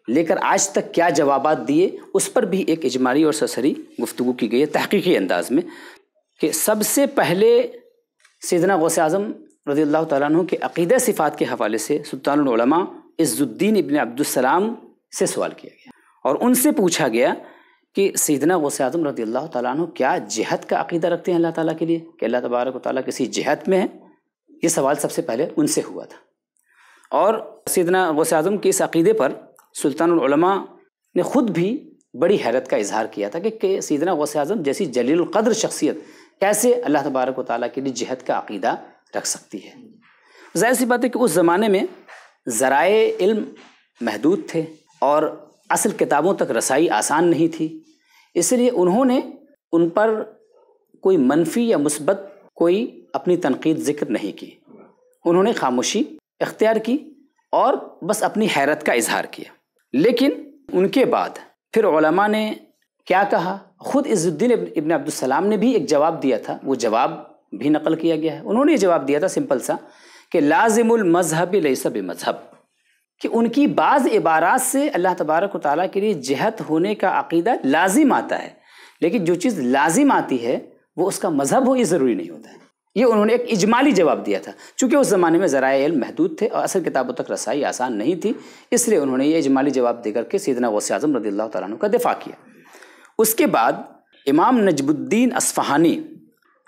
لے کر آج تک کیا جوابات دیے، اس پر بھی ایک اجمالی اور سرسری گفتگو کی گئی ہے تحقیقی انداز میں، کہ سب سے پہلے سیدنا غوث اعظم رضی اللہ تعالیٰ عنہ کے عقیدہ صفات کے حوالے سے سلطان العلماء عز الدین ابن عبدالسلام سے سوال کیا گیا، اور ان سے پوچھا گیا کہ سیدنا غوث اعظم رضی اللہ تعالیٰ عنہ کیا جہت کا عقیدہ رکھتے ہیں اللہ تعالیٰ کے لیے، کہ اللہ تبارک و تعالیٰ کسی جہت میں ہے؟ یہ سوال سب سے پہلے ان سے ہوا تھا، اور سیدنا غوث اعظم کے اس عقیدے پر سلطان العلماء نے خود بھی بڑی حیرت کا اظہار کیا تھا کہ سیدنا غوث اعظم جیسی جلیل القدر شخصیت کیسے اللہ تبارک و تعالیٰ کے لیے جہت کا عقیدہ رکھ سکتی ہے۔ ظاہر سی بات ہے کہ اس زمانے میں ذرائع علم محدود تھے، اور اصل کتابوں تک رسائی آسان نہیں تھی، اس لیے انہوں نے ان پر کوئی منفی یا مثبت کوئی اپنی تنقید ذکر نہیں کی، انہوں نے خاموشی اختیار کی اور بس اپنی حیرت کا اظہار کیا۔ لیکن ان کے بعد پھر علماء نے کیا کہا، خود عز الدین ابن عبدالسلام نے بھی ایک جواب دیا تھا، وہ جواب بھی نقل کیا گیا ہے۔ انہوں نے یہ جواب دیا تھا سمپل سا کہ لازم المذہب لیس بمذہب، کہ ان کی بعض عبارات سے اللہ تبارک و تعالیٰ کے لیے جہت ہونے کا عقیدہ لازم آتا ہے، لیکن جو چیز لازم آتی ہے وہ اس کا مذہب ہو، یہ ضروری نہیں ہوتا ہے۔ یہ انہوں نے ایک اجمالی جواب دیا تھا، چونکہ اس زمانے میں ذرائع علم محدود تھے اور اصل کتابوں تک رسائی آسان نہیں تھی، اس لیے انہوں نے یہ اجمالی جواب دے کر کے سیدنا غوث اعظم رضی اللہ تعالیٰ عنہ کا دفاع کیا۔ اس کے بعد امام نجم الدین اصفہانی،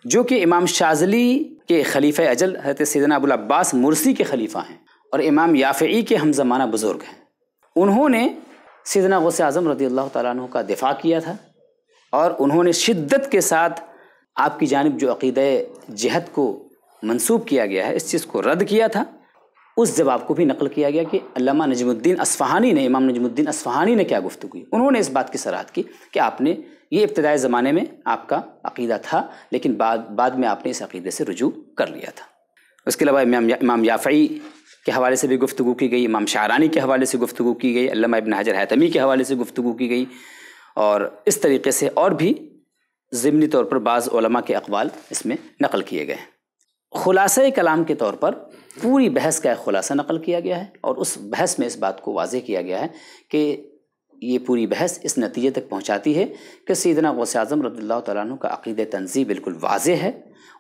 جو کہ امام شاذلی کے خلیفہ اجل حضرت سیدنا ابو العباس مرسی کے خلیفہ ہیں اور امام یافعی کے ہم زمانہ بزرگ ہیں، انہوں نے سیدنا غوث اعظم رضی اللہ تعالیٰ عنہ کا دفاع کیا تھا، اور انہوں نے شدت کے ساتھ آپ کی جانب جو عقیدہ جہت کو منسوب کیا گیا ہے اس چیز کو رد کیا تھا۔ اس جواب کو بھی نقل کیا گیا کہ علامہ نجم الدین اصفہانی نے، امام نجم الدین اصفہانی نے کیا گفتگو کی، انہوں نے اس بات کی صراحت کی کہ آپ نے یہ ابتدائی زمانے میں آپ کا عقیدہ تھا، لیکن بعد میں آپ نے اس عقیدے سے رجوع کر لیا تھا۔ اس کے علاوہ امام یافعی کے حوالے سے بھی گفتگو کی گئی، امام شعرانی کے حوالے سے گفتگو کی گئی، علامہ ابن حجر حیتمی کے حوالے سے گفتگو کی گئی، اور اس طریقے سے اور بھی ضمنی طور پر بعض علماء کے اقوال اس میں نقل کیے گئے ہیں۔ خلاصہ کلام کے طور پر پوری بحث کا ایک خلاصہ نقل کیا گیا ہے، اور اس بحث میں اس بات کو واضح کیا گیا ہے کہ یہ پوری بحث اس نتیجے تک پہنچاتی ہے کہ سیدنا غوث اعظم رضی اللہ تعالیٰ عنہ کا عقیدہ تنزیہ بالکل واضح ہے،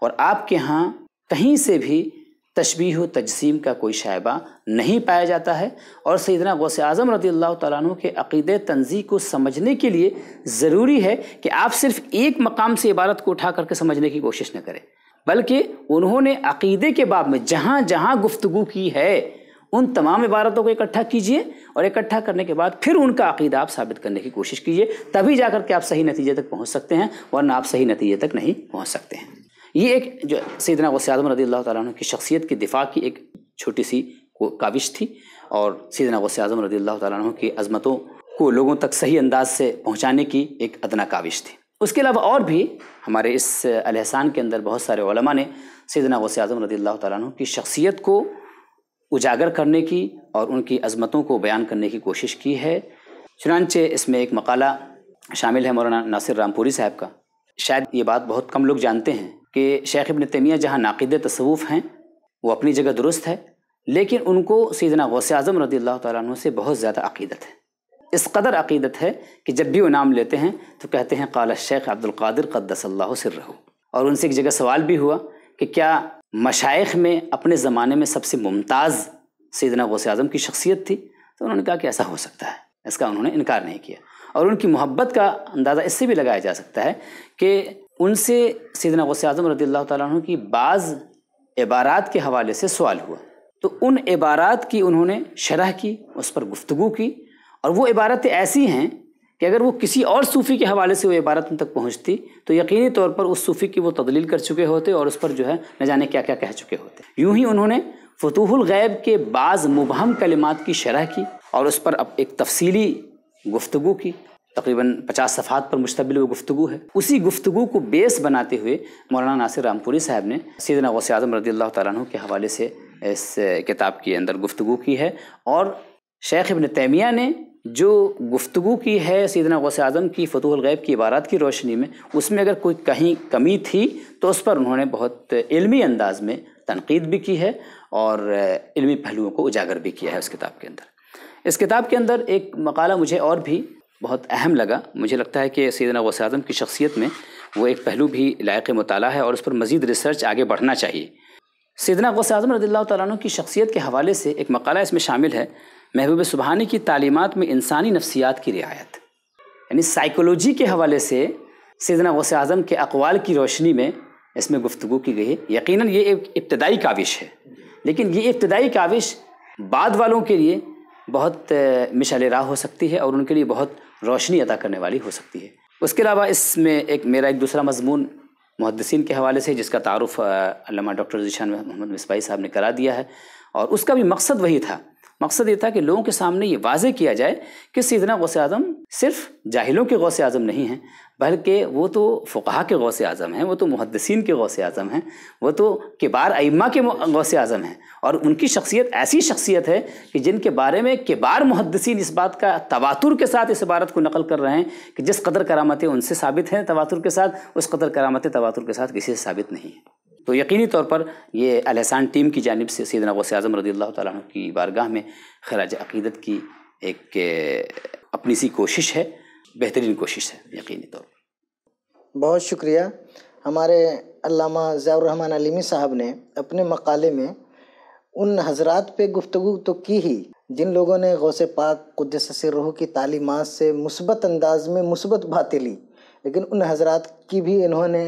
اور آپ کے ہاں کہیں سے بھی تشبیہ و تجسیم کا کوئی شائبہ نہیں پایا جاتا ہے، اور سیدنا غوث اعظم رضی اللہ تعالیٰ عنہ کے عقیدہ تنزیہ کو سمجھنے کے لیے ضروری ہے کہ آپ صرف ایک مقام سے عبارت کو اٹھا کر کے سمجھنے کی کوشش نہ کریں، بلکہ انہوں نے عقیدے کے باب میں جہاں جہاں گفتگو کی ہے ان تمام عبارتوں کو اکٹھا کیجئے، اور اکٹھا کرنے کے بعد پھر ان کا عقیدہ آپ ثابت کرنے کی کوشش کیجئے، تبھی جا کر کے آپ صحیح نتیجے تک پہنچ سکتے ہیں، ورنہ آپ صحیح نتیجے تک نہیں پہنچ سکتے ہیں۔ یہ ایک جو سیدنا غوث اعظم رضی اللہ تعالیٰ عنہ کی شخصیت کی دفاع کی ایک چھوٹی سی کاوش تھی، اور سیدنا غوث اعظم رضی اللہ تعالیٰ عنہ کی عظمتوں کو لوگوں تک صحیح انداز سے پہنچانے کی ایک ادنا کاوش تھی۔ اس کے علاوہ اور بھی ہمارے اس الاحسان کے اندر بہت سارے علماء نے سیدنا غوث اعظم رضی اللہ تعالیٰ عنہ کی شخصیت کو اجاگر کرنے کی اور ان کی عظمتوں کو بیان کرنے کی کوشش کی ہے۔ چنانچہ اس میں ایک مقالہ شامل ہے مولانا ناصر رامپوری صاحب کا۔ شاید یہ بات بہت کم لوگ جانتے ہیں کہ شیخ ابن تیمیہ جہاں ناقد تصوف ہیں وہ اپنی جگہ درست ہے، لیکن ان کو سیدنا غوث اعظم رضی اللہ تعالیٰ عنہ سے بہت زیادہ عقیدت ہے۔ اس قدر عقیدت ہے کہ جب بھی وہ نام لیتے ہیں تو کہتے ہیں قال الشیخ عبد القادر قدس اللہ سرہ۔ اور ان سے ایک جگہ سوال بھی ہوا کہ کیا مشائخ میں اپنے زمانے میں سب سے ممتاز سیدنا غوث اعظم کی شخصیت تھی؟ تو انہوں نے کہا کہ ایسا ہو سکتا ہے، اس کا انہوں نے انکار نہیں کیا۔ اور ان کی محبت کا اندازہ اس سے بھی لگایا جا سکتا ہے کہ ان سے سیدنا غوث اعظم رضی اللہ تعالیٰ عنہ کی بعض عبارات کے حوالے سے سوال ہوا، تو ان عبارات کی انہوں نے شرح کی، اس پر گفتگو کی، اور وہ عبارتیں ایسی ہیں کہ اگر وہ کسی اور صوفی کے حوالے سے وہ عبارت ان تک پہنچتی تو یقینی طور پر اس صوفی کی وہ تدلیل کر چکے ہوتے اور اس پر جو ہے نہ جانے کیا کیا کہہ چکے ہوتے۔ یوں ہی انہوں نے فتوح الغیب کے بعض مبہم کلمات کی شرح کی اور اس پر اب ایک تفصیلی گفتگو کی، تقریباً 50 صفحات پر مشتمل وہ گفتگو ہے۔ اسی گفتگو کو بیس بناتے ہوئے مولانا ناصر رامپوری صاحب نے سیدنا غوث اعظم رضی اللہ تعالیٰ عنہ کے حوالے سے اس کتاب کے اندر گفتگو کی ہے، اور شیخ ابن تیمیہ نے جو گفتگو کی ہے سیدنا غوث اعظم کی فتوح الغیب کی عبارات کی روشنی میں، اس میں اگر کوئی کہیں کمی تھی تو اس پر انہوں نے بہت علمی انداز میں تنقید بھی کی ہے اور علمی پہلوؤں کو اجاگر بھی کیا ہے اس کتاب کے اندر۔ اس کتاب کے اندر ایک مقالہ مجھے اور بھی بہت اہم لگا، مجھے لگتا ہے کہ سیدنا غوث اعظم کی شخصیت میں وہ ایک پہلو بھی لائق مطالعہ ہے اور اس پر مزید ریسرچ آگے بڑھنا چاہیے۔ سیدنا غوث اعظم رضی اللہ تعالیٰ عنہ کی شخصیت کے حوالے سے ایک مقالہ اس میں شامل ہے، محبوب سبحانی کی تعلیمات میں انسانی نفسیات کی رعایت، یعنی سائیکولوجی کے حوالے سے سیدنا غوث اعظم کے اقوال کی روشنی میں اس میں گفتگو کی گئی ہے۔ یقیناً یہ ایک ابتدائی کاوش ہے، لیکن یہ ابتدائی کاوش بعد والوں کے لیے بہت مشعل راہ ہو سکتی ہے اور ان کے لیے بہت روشنی عطا کرنے والی ہو سکتی ہے۔ اس کے علاوہ اس میں میرا ایک دوسرا مضمون محدثین کے حوالے سے، جس کا تعارف علامہ ڈاکٹر ذیشان محمد مصباحی صاحب نے کرا دیا ہے، اور اس کا بھی مقصد وہی تھا۔ مقصد یہ تھا کہ لوگوں کے سامنے یہ واضح کیا جائے کہ سیدنا غوث اعظم صرف جاہلوں کے غوث اعظم نہیں ہیں، بلکہ وہ تو فقہا کے غوث اعظم ہیں، وہ تو محدثین کے غوث اعظم ہیں، وہ تو کبار ائمہ کے غوث اعظم ہیں، اور ان کی شخصیت ایسی شخصیت ہے کہ جن کے بارے میں کبار محدثین اس بات کا تواتر کے ساتھ اس عبارت کو نقل کر رہے ہیں کہ جس قدر کرامتیں ان سے ثابت ہیں تواتر کے ساتھ، اس قدر کرامتیں تواتر کے ساتھ کسی سے ثابت نہیں ہیں۔ تو یقینی طور پر یہ الاحسان ٹیم کی جانب سے سیدنا غوث اعظم رضی اللہ تعالیٰ عنہ کی بارگاہ میں خراج عقیدت کی ایک اپنی سی کوشش ہے، بہترین کوشش ہے یقینی طور پر۔ بہت شکریہ۔ ہمارے علامہ ضیاء الرحمن علیمی صاحب نے اپنے مقالے میں ان حضرات پہ گفتگو تو کی ہی جن لوگوں نے غوث پاک قدس سرہ کی تعلیمات سے مثبت انداز میں مثبت باتیں لی، لیکن ان حضرات کی بھی انہوں نے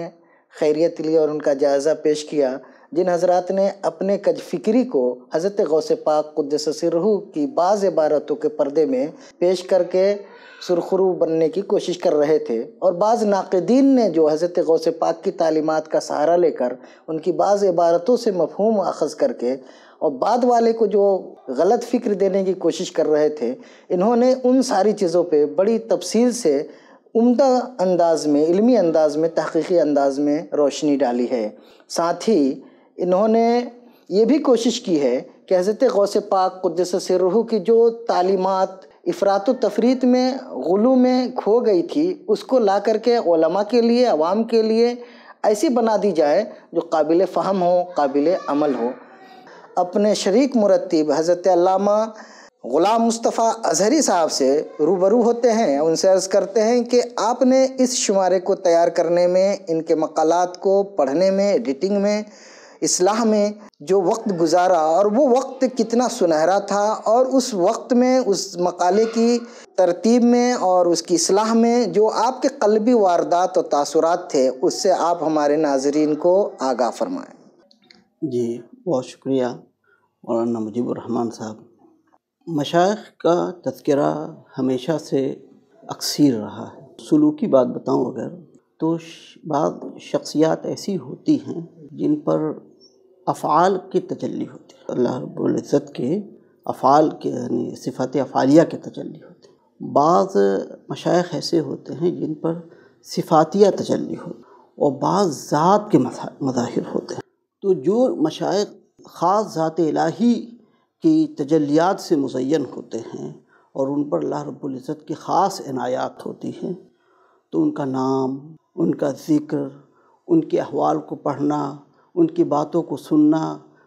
خیریت لی اور ان کا جائزہ پیش کیا جن حضرات نے اپنے کج فکری کو حضرت غوث پاک قدس سرہ کی بعض عبارتوں کے پردے میں پیش کر کے سرخرو بننے کی کوشش کر رہے تھے، اور بعض ناقدین نے جو حضرت غوث پاک کی تعلیمات کا سہارا لے کر ان کی بعض عبارتوں سے مفہوم اخذ کر کے اور بعد والے کو جو غلط فکر دینے کی کوشش کر رہے تھے، انہوں نے ان ساری چیزوں پہ بڑی تفصیل سے عمدہ انداز میں، علمی انداز میں، تحقیقی انداز میں روشنی ڈالی ہے۔ ساتھ ہی انہوں نے یہ بھی کوشش کی ہے کہ حضرت غوث پاک قدس سرہ کی جو تعلیمات افراط و تفریط میں غلو میں کھو گئی تھی، اس کو لا کر کے علماء کے لیے، عوام کے لیے ایسی بنا دی جائے جو قابل فہم ہو، قابل عمل ہو۔ اپنے شریک مرتب حضرت علامہ غلام مصطفیٰ اظہری صاحب سے روبرو ہوتے ہیں، ان سے عرض کرتے ہیں کہ آپ نے اس شمارے کو تیار کرنے میں، ان کے مقالات کو پڑھنے میں، ایڈیٹنگ میں، اصلاح میں جو وقت گزارا، اور وہ وقت کتنا سنہرا تھا، اور اس وقت میں اس مقالے کی ترتیب میں اور اس کی اصلاح میں جو آپ کے قلبی واردات اور تاثرات تھے، اس سے آپ ہمارے ناظرین کو آگاہ فرمائیں۔ جی بہت شکریہ مولانا مجیب الرحمن صاحب۔ مشائخ کا تذکرہ ہمیشہ سے اکثیر رہا ہے۔ سلوکی بات بتاؤں اگر تو بعض شخصیات ایسی ہوتی ہیں جن پر افعال کی تجلی ہوتی ہے، اللہ رب العزت کے افعال کے یعنی صفات افعالیہ کے تجلی ہوتی ہے۔ بعض مشائخ ایسے ہوتے ہیں جن پر صفاتیہ تجلی ہوتی ہے، اور بعض ذات کے مظاہر ہوتے ہیں۔ تو جو مشائخ خاص ذات الہی کی تجلیات سے مزین ہوتے ہیں اور ان پر اللہ رب العزت کی خاص عنایات ہوتی ہیں، تو ان کا نام، ان کا ذکر، ان کے احوال کو پڑھنا، ان کی باتوں کو سننا،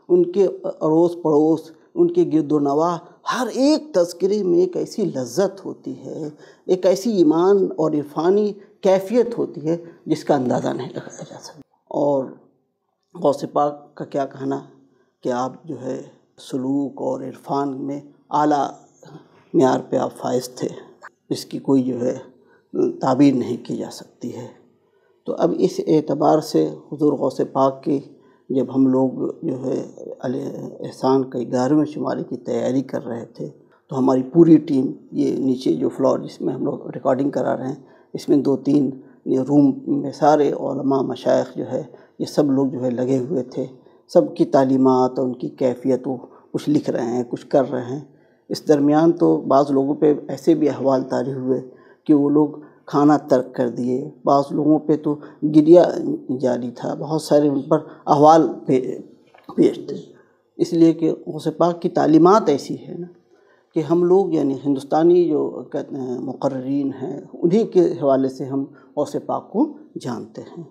ان کے اڑوس پڑوس، ان کے گرد و نواح، ہر ایک تذکرے میں ایک ایسی لذت ہوتی ہے، ایک ایسی ایمان اور عرفانی کیفیت ہوتی ہے جس کا اندازہ نہیں لگایا جا سکتا۔ اور غوث پاک کا کیا کہنا کہ آپ جو ہے سلوک اور عرفان میں اعلیٰ معیار پہ آپ فائز تھے، اس کی کوئی جو ہے تعبیر نہیں کی جا سکتی ہے۔ تو اب اس اعتبار سے حضور غوث پاک کی جب ہم لوگ جو ہے احسان کا 11ویں شمارے کی تیاری کر رہے تھے تو ہماری پوری ٹیم، یہ نیچے جو فلور جس میں ہم لوگ ریکارڈنگ کرا رہے ہیں، اس میں 2-3 روم میں سارے علماء مشائخ جو ہے یہ سب لوگ جو ہے لگے ہوئے تھے، سب کی تعلیمات اور ان کی کیفیت وہ کچھ لکھ رہے ہیں، کچھ کر رہے ہیں۔ اس درمیان تو بعض لوگوں پہ ایسے بھی احوال طاری ہوئے کہ وہ لوگ کھانا ترک کر دیے، بعض لوگوں پہ تو گریہ جاری تھا، بہت سارے ان پر احوال پیش تھے، اس لیے کہ غوث پاک کی تعلیمات ایسی ہے نا کہ ہم لوگ یعنی ہندوستانی جو کہتے ہیں مقررین ہیں انہی کے حوالے سے ہم غوث پاک کو جانتے ہیں،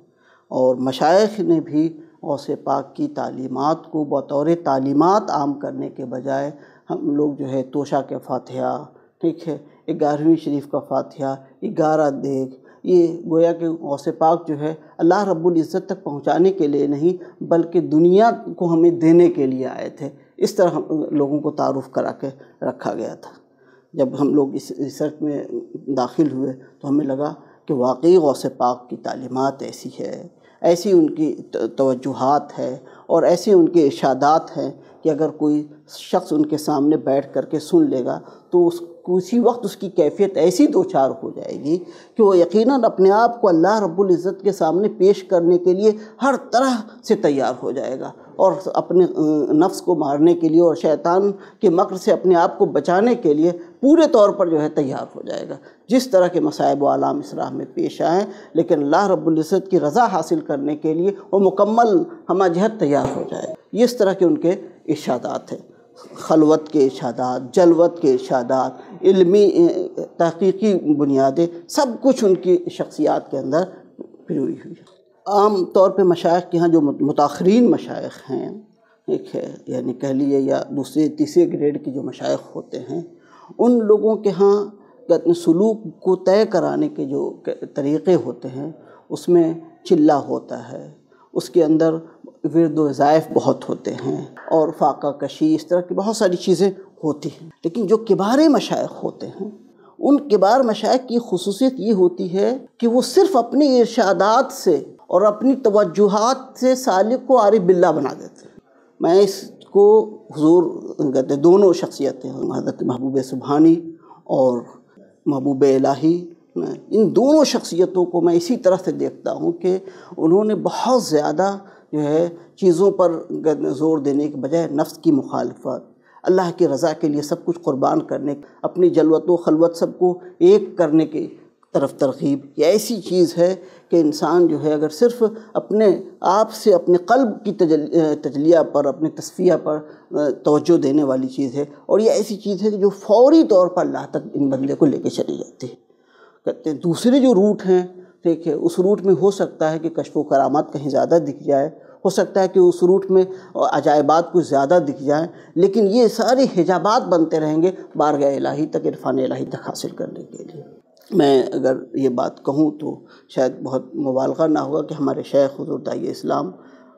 اور مشائخ نے بھی غوث پاک کی تعلیمات کو بطور تعلیمات عام کرنے کے بجائے ہم لوگ جو ہے توشہ کے فاتحہ، ٹھیک ہے، 11ویں شریف کا فاتحہ، 11 دیگ، یہ گویا کہ غوث پاک جو ہے اللہ رب العزت تک پہنچانے کے لیے نہیں بلکہ دنیا کو ہمیں دینے کے لیے آئے تھے، اس طرح ہم لوگوں کو تعارف کرا کے رکھا گیا تھا۔ جب ہم لوگ اس ریسرچ میں داخل ہوئے تو ہمیں لگا کہ واقعی غوث پاک کی تعلیمات ایسی ہے، ایسی ان کی توجہات ہے اور ایسے ان کے ارشادات ہیں کہ اگر کوئی شخص ان کے سامنے بیٹھ کر کے سن لے گا تو اسی وقت اس کی کیفیت ایسی دوچار ہو جائے گی کہ وہ یقیناً اپنے آپ کو اللہ رب العزت کے سامنے پیش کرنے کے لیے ہر طرح سے تیار ہو جائے گا، اور اپنے نفس کو مارنے کے لیے اور شیطان کے مکر سے اپنے آپ کو بچانے کے لیے پورے طور پر جو ہے تیار ہو جائے گا۔ جس طرح کے مصائب و آلام اس راہ میں پیش آئیں لیکن اللہ رب العزت کی رضا حاصل کرنے کے لیے وہ مکمل ہمہ جہت تیار ہو جائے گا۔ یہ اس طرح کے ان کے ارشادات ہیں، خلوت کے ارشادات، جلوت کے ارشادات، علمی تحقیقی بنیادیں، سب کچھ ان کی شخصیات کے اندر پروئی ہوئی ہے۔ عام طور پہ مشائخ کے ہاں جو متاخرین مشائخ ہیں، ایک ہے یعنی کہہ لیے یا دوسرے تیسرے گریڈ کے جو مشائخ ہوتے ہیں، ان لوگوں کے ہاں سلوک کو طے کرانے کے جو طریقے ہوتے ہیں اس میں چلہ ہوتا ہے، اس کے اندر ورد و وظائف بہت ہوتے ہیں اور فاقہ کشی، اس طرح کی بہت ساری چیزیں ہوتی ہیں۔ لیکن جو کبار مشائخ ہوتے ہیں ان کبار مشائخ کی خصوصیت یہ ہوتی ہے کہ وہ صرف اپنی ارشادات سے اور اپنی توجہات سے سالک کو عارف باللہ بنا دیتے ہیں۔ میں اس کو حضور کہتے ہیں دونوں شخصیتیں حضرت محبوب سبحانی اور محبوب الہی، ان دونوں شخصیتوں کو میں اسی طرح سے دیکھتا ہوں کہ انہوں نے بہت زیادہ جو ہے چیزوں پر زور دینے کے بجائے نفس کی مخالفت، اللہ کی رضا کے لیے سب کچھ قربان کرنے، اپنی جلوت و خلوت سب کو ایک کرنے کی طرف ترغیب، یہ ایسی چیز ہے کہ انسان جو ہے اگر صرف اپنے آپ سے اپنے قلب کی تجلیہ پر، اپنے تصفیہ پر توجہ دینے والی چیز ہے، اور یہ ایسی چیز ہے کہ جو فوری طور پر اللہ تک ان بندے کو لے کے چلی جاتی ہے۔ کہتے ہیں دوسرے جو روٹ ہیں، ٹھیک ہے، اس روٹ میں ہو سکتا ہے کہ کشف و کرامات کہیں زیادہ دکھ جائے، ہو سکتا ہے کہ اس روٹ میں عجائبات کچھ زیادہ دکھ جائیں، لیکن یہ سارے حجابات بنتے رہیں گے بارگاہ الہی تک، عرفان الہی تک حاصل کرنے کے لیے۔ میں اگر یہ بات کہوں تو شاید بہت مبالغہ نہ ہوگا کہ ہمارے شیخ حضور داعی اسلام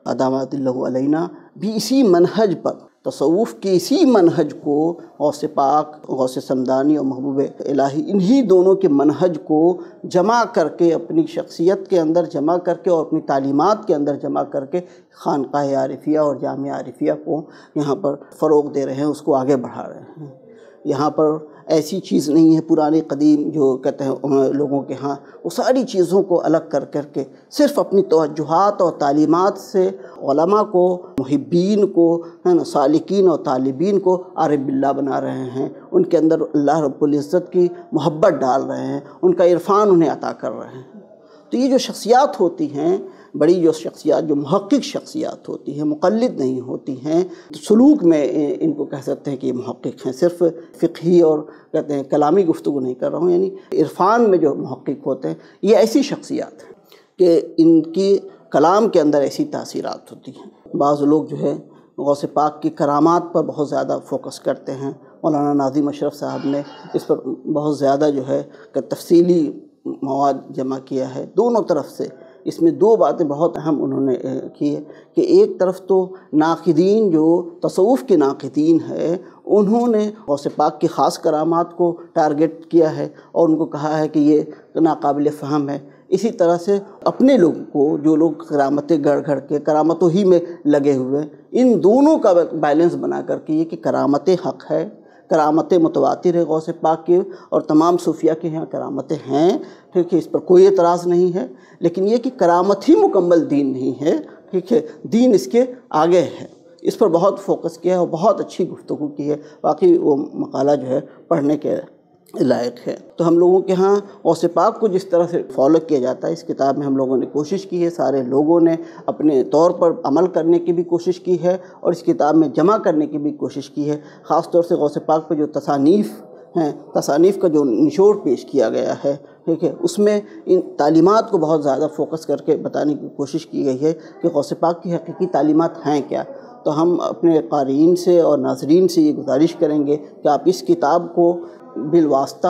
ادامت اللہ علینا بھی اسی منہج پر، تصوف کے اسی منہج کو، غوث پاک، غوث سمدانی اور محبوب الہی، انہی دونوں کے منہج کو جمع کر کے اپنی شخصیت کے اندر جمع کر کے اور اپنی تعلیمات کے اندر جمع کر کے خانقاہ عارفیہ اور جامعہ عارفیہ کو یہاں پر فروغ دے رہے ہیں، اس کو آگے بڑھا رہے ہیں۔ یہاں پر ایسی چیز نہیں ہے پرانے قدیم جو کہتے ہیں لوگوں کے ہاں، وہ ساری چیزوں کو الگ کر کے صرف اپنی توجہات اور تعلیمات سے علماء کو، محبین کو، سالکین اور طالبین کو عارف باللہ بنا رہے ہیں، ان کے اندر اللہ رب العزت کی محبت ڈال رہے ہیں، ان کا عرفان انہیں عطا کر رہے ہیں۔ تو یہ جو شخصیات ہوتی ہیں بڑی جو شخصیات جو محقق شخصیات ہوتی ہیں، مقلد نہیں ہوتی ہیں، سلوک میں ان کو کہہ سکتے ہیں کہ یہ محقق ہیں، صرف فقہی اور کہتے ہیں کلامی گفتگو نہیں کر رہا ہوں، یعنی عرفان میں جو محقق ہوتے ہیں، یہ ایسی شخصیات ہیں کہ ان کی کلام کے اندر ایسی تاثیرات ہوتی ہیں۔ بعض لوگ جو ہے غوث پاک کی کرامات پر بہت زیادہ فوکس کرتے ہیں، مولانا ناظم اشرف صاحب نے اس پر بہت زیادہ جو ہے کہ تفصیلی مواد جمع کیا ہے دونوں طرف سے۔ اس میں دو باتیں بہت اہم انہوں نے کی ہے کہ ایک طرف تو ناقدین جو تصوف کے ناقدین ہیں انہوں نے غوث پاک کی خاص کرامات کو ٹارگٹ کیا ہے اور ان کو کہا ہے کہ یہ ناقابل فہم ہے۔ اسی طرح سے اپنے لوگوں کو جو لوگ کرامتیں گڑھ گھڑ کے کرامتوں ہی میں لگے ہوئے، ان دونوں کا بیلنس بنا کر کے یہ کہ کرامتیں حق ہے، کرامتیں متواتر ہے غوث پاک کی اور تمام صوفیہ کے یہاں کرامتیں ہیں، ٹھیک ہے، اس پر کوئی اعتراض نہیں ہے، لیکن یہ کہ کرامت ہی مکمل دین نہیں ہے، ٹھیک ہے، دین اس کے آگے ہے۔ اس پر بہت فوکس کیا ہے اور بہت اچھی گفتگو کی ہے، واقعی وہ مقالہ جو ہے پڑھنے کے لائق ہے۔ تو ہم لوگوں کے ہاں غوث پاک کو جس طرح سے فالو کیا جاتا ہے، اس کتاب میں ہم لوگوں نے کوشش کی ہے، سارے لوگوں نے اپنے طور پر عمل کرنے کی بھی کوشش کی ہے اور اس کتاب میں جمع کرنے کی بھی کوشش کی ہے۔ خاص طور سے غوث پاک پہ جو تصانیف ہیں، تصانیف کا جو نچوڑ پیش کیا گیا ہے، ٹھیک ہے، اس میں ان تعلیمات کو بہت زیادہ فوکس کر کے بتانے کی کوشش کی گئی ہے کہ غوث پاک کی حقیقی تعلیمات ہیں کیا۔ تو ہم اپنے قارئین سے اور ناظرین سے یہ گزارش کریں گے کہ آپ اس کتاب کو بالواسطہ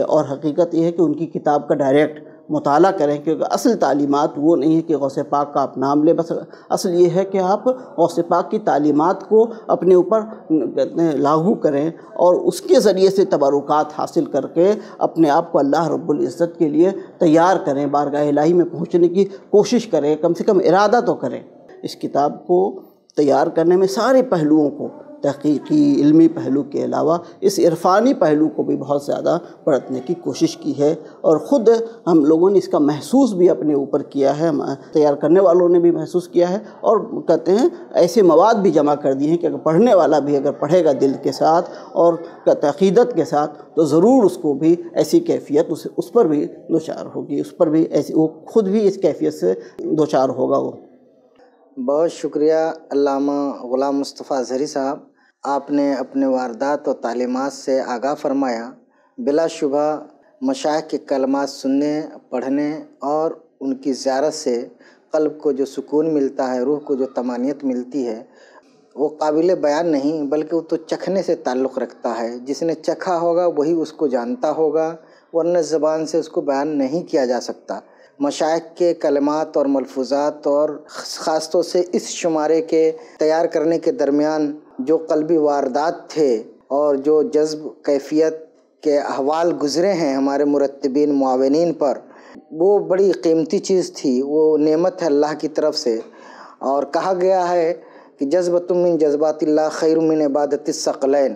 اور حقیقت یہ ہے کہ ان کی کتاب کا ڈائریکٹ مطالعہ کریں، کیونکہ اصل تعلیمات وہ نہیں ہے کہ غوث پاک کا آپ نام لیں، بس اصل یہ ہے کہ آپ غوث پاک کی تعلیمات کو اپنے اوپر لاگو کریں اور اس کے ذریعے سے تبرکات حاصل کر کے اپنے آپ کو اللہ رب العزت کے لیے تیار کریں، بارگاہ الہی میں پہنچنے کی کوشش کریں، کم سے کم ارادہ تو کریں۔ اس کتاب کو تیار کرنے میں سارے پہلوؤں کو، تحقیقی علمی پہلو کے علاوہ اس عرفانی پہلو کو بھی بہت زیادہ پرکھنے کی کوشش کی ہے اور خود ہم لوگوں نے اس کا محسوس بھی اپنے اوپر کیا ہے، تیار کرنے والوں نے بھی محسوس کیا ہے اور کہتے ہیں ایسے مواد بھی جمع کر دیے ہیں کہ اگر پڑھنے والا بھی اگر پڑھے گا دل کے ساتھ اور عقیدت کے ساتھ تو ضرور اس کو بھی ایسی کیفیت اس پر بھی دوچار ہوگی، اس پر بھی ایسی وہ خود بھی اس کیفیت سے دوچار ہوگا۔ وہ بہت شکریہ علامہ غلام مصطفیٰ اظہری صاحب، آپ نے اپنے واردات و تعلیمات سے آگاہ فرمایا۔ بلا شبہ مشائخ کے کلمات سننے، پڑھنے اور ان کی زیارت سے قلب کو جو سکون ملتا ہے، روح کو جو طمانینت ملتی ہے، وہ قابل بیان نہیں بلکہ وہ تو چکھنے سے تعلق رکھتا ہے۔ جس نے چکھا ہوگا وہی اس کو جانتا ہوگا، ورنہ زبان سے اس کو بیان نہیں کیا جا سکتا۔ مشائخ کے کلمات اور ملفوظات اور خاص طور سے اس شمارے کے تیار کرنے کے درمیان جو قلبی واردات تھے اور جو جذب کیفیت کے احوال گزرے ہیں ہمارے مرتبین معاونین پر، وہ بڑی قیمتی چیز تھی، وہ نعمت ہے اللہ کی طرف سے۔ اور کہا گیا ہے کہ جذبۃ من جذبات اللہ خیر من عبادت الثقلین،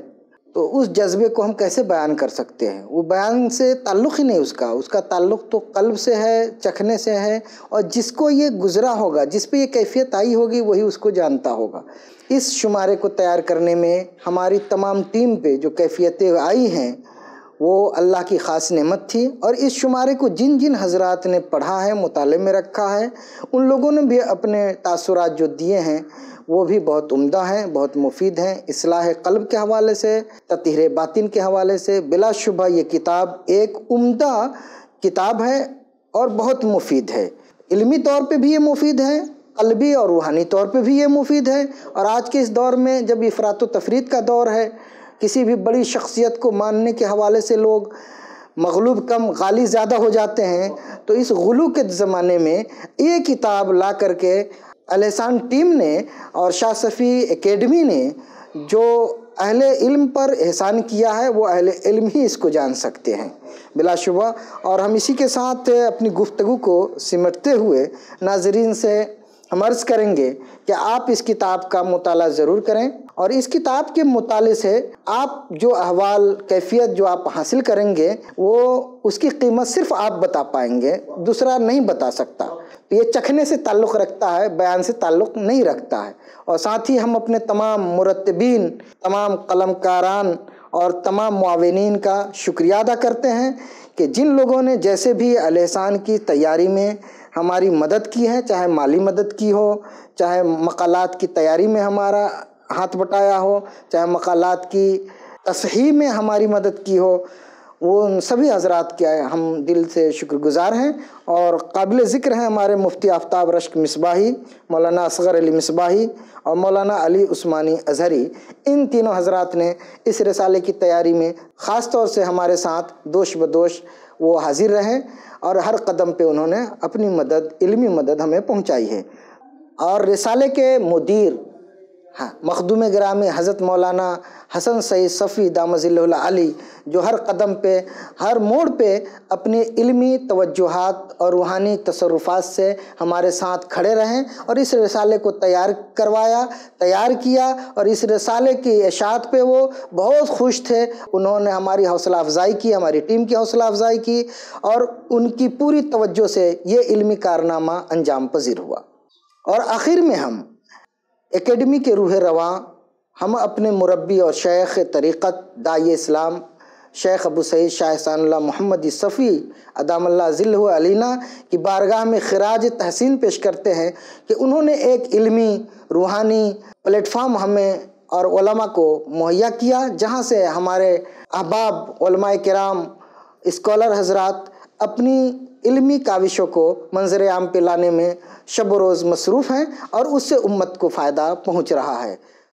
تو اس جذبے کو ہم کیسے بیان کر سکتے ہیں؟ وہ بیان سے تعلق ہی نہیں، اس کا تعلق تو قلب سے ہے، چکھنے سے ہے، اور جس کو یہ گزرا ہوگا، جس پہ یہ کیفیت آئی ہوگی وہی اس کو جانتا ہوگا۔ اس شمارے کو تیار کرنے میں ہماری تمام ٹیم پہ جو کیفیتیں آئی ہیں وہ اللہ کی خاص نعمت تھی، اور اس شمارے کو جن جن حضرات نے پڑھا ہے، مطالعے میں رکھا ہے، ان لوگوں نے بھی اپنے تاثرات جو دیے ہیں وہ بھی بہت عمدہ ہیں، بہت مفید ہیں، اصلاح قلب کے حوالے سے، تطہیر باطن کے حوالے سے۔ بلا شبہ یہ کتاب ایک عمدہ کتاب ہے اور بہت مفید ہے، علمی طور پہ بھی یہ مفید ہے، قلبی اور روحانی طور پہ بھی یہ مفید ہے۔ اور آج کے اس دور میں جب افراط و تفریط کا دور ہے، کسی بھی بڑی شخصیت کو ماننے کے حوالے سے لوگ مغلوب کم غالی زیادہ ہو جاتے ہیں، تو اس غلو کے زمانے میں یہ کتاب لا کر کے الاحسان ٹیم نے اور شاہ صفی اکیڈمی نے جو اہل علم پر احسان کیا ہے، وہ اہل علم ہی اس کو جان سکتے ہیں بلا شبہ۔ اور ہم اسی کے ساتھ اپنی گفتگو کو سمٹتے ہوئے ناظرین سے ہم عرض کریں گے کہ آپ اس کتاب کا مطالعہ ضرور کریں، اور اس کتاب کے مطالعے سے آپ جو احوال کیفیت جو آپ حاصل کریں گے وہ اس کی قیمت صرف آپ بتا پائیں گے، دوسرا نہیں بتا سکتا۔ تو یہ چکھنے سے تعلق رکھتا ہے، بیان سے تعلق نہیں رکھتا ہے۔ اور ساتھ ہی ہم اپنے تمام مرتبین، تمام قلم کاران اور تمام معاونین کا شکریہ ادا کرتے ہیں کہ جن لوگوں نے جیسے بھی الاحسان کی تیاری میں ہماری مدد کی ہے، چاہے مالی مدد کی ہو، چاہے مقالات کی تیاری میں ہمارا ہاتھ بٹایا ہو، چاہے مقالات کی تصحیح میں ہماری مدد کی ہو، وہ ان سبھی حضرات کے ہم دل سے شکر گزار ہیں۔ اور قابل ذکر ہیں ہمارے مفتی آفتاب رشک مصباحی، مولانا اصغر علی مصباحی اور مولانا علی عثمانی ازہری۔ ان تینوں حضرات نے اس رسالے کی تیاری میں خاص طور سے ہمارے ساتھ دوش بدوش وہ حاضر رہے اور ہر قدم پہ انہوں نے اپنی مدد، علمی مدد ہمیں پہنچائی ہے۔ اور رسالے کے مدیر مخدوم گرامی حضرت مولانا حسن سعید صفی دامت ظلہ العالی، جو ہر قدم پہ، ہر موڑ پہ اپنی علمی توجہات اور روحانی تصرفات سے ہمارے ساتھ کھڑے رہیں اور اس رسالے کو تیار کیا اور اس رسالے کی اشاعت پہ وہ بہت خوش تھے۔ انہوں نے ہماری حوصلہ افزائی کی، ہماری ٹیم کی حوصلہ افزائی کی اور ان کی پوری توجہ سے یہ علمی کارنامہ انجام پذیر ہوا۔ اور آخر میں ہم اکیڈمی کے روح رواں، ہم اپنے مربی اور شیخ طریقت داعی اسلام شیخ ابو سعید شاہ احسان اللہ محمدی صفی ادام اللہ ظلہ علینا کی بارگاہ میں خراج تحسین پیش کرتے ہیں کہ انہوں نے ایک علمی روحانی پلیٹ فارم ہمیں اور علماء کو مہیا کیا، جہاں سے ہمارے احباب علماء کرام اسکالر حضرات اپنی علمی کاوشوں کو منظر عام پہ لانے میں شب و روز مصروف ہیں اور اس سے امت کو فائدہ پہنچ رہا ہے۔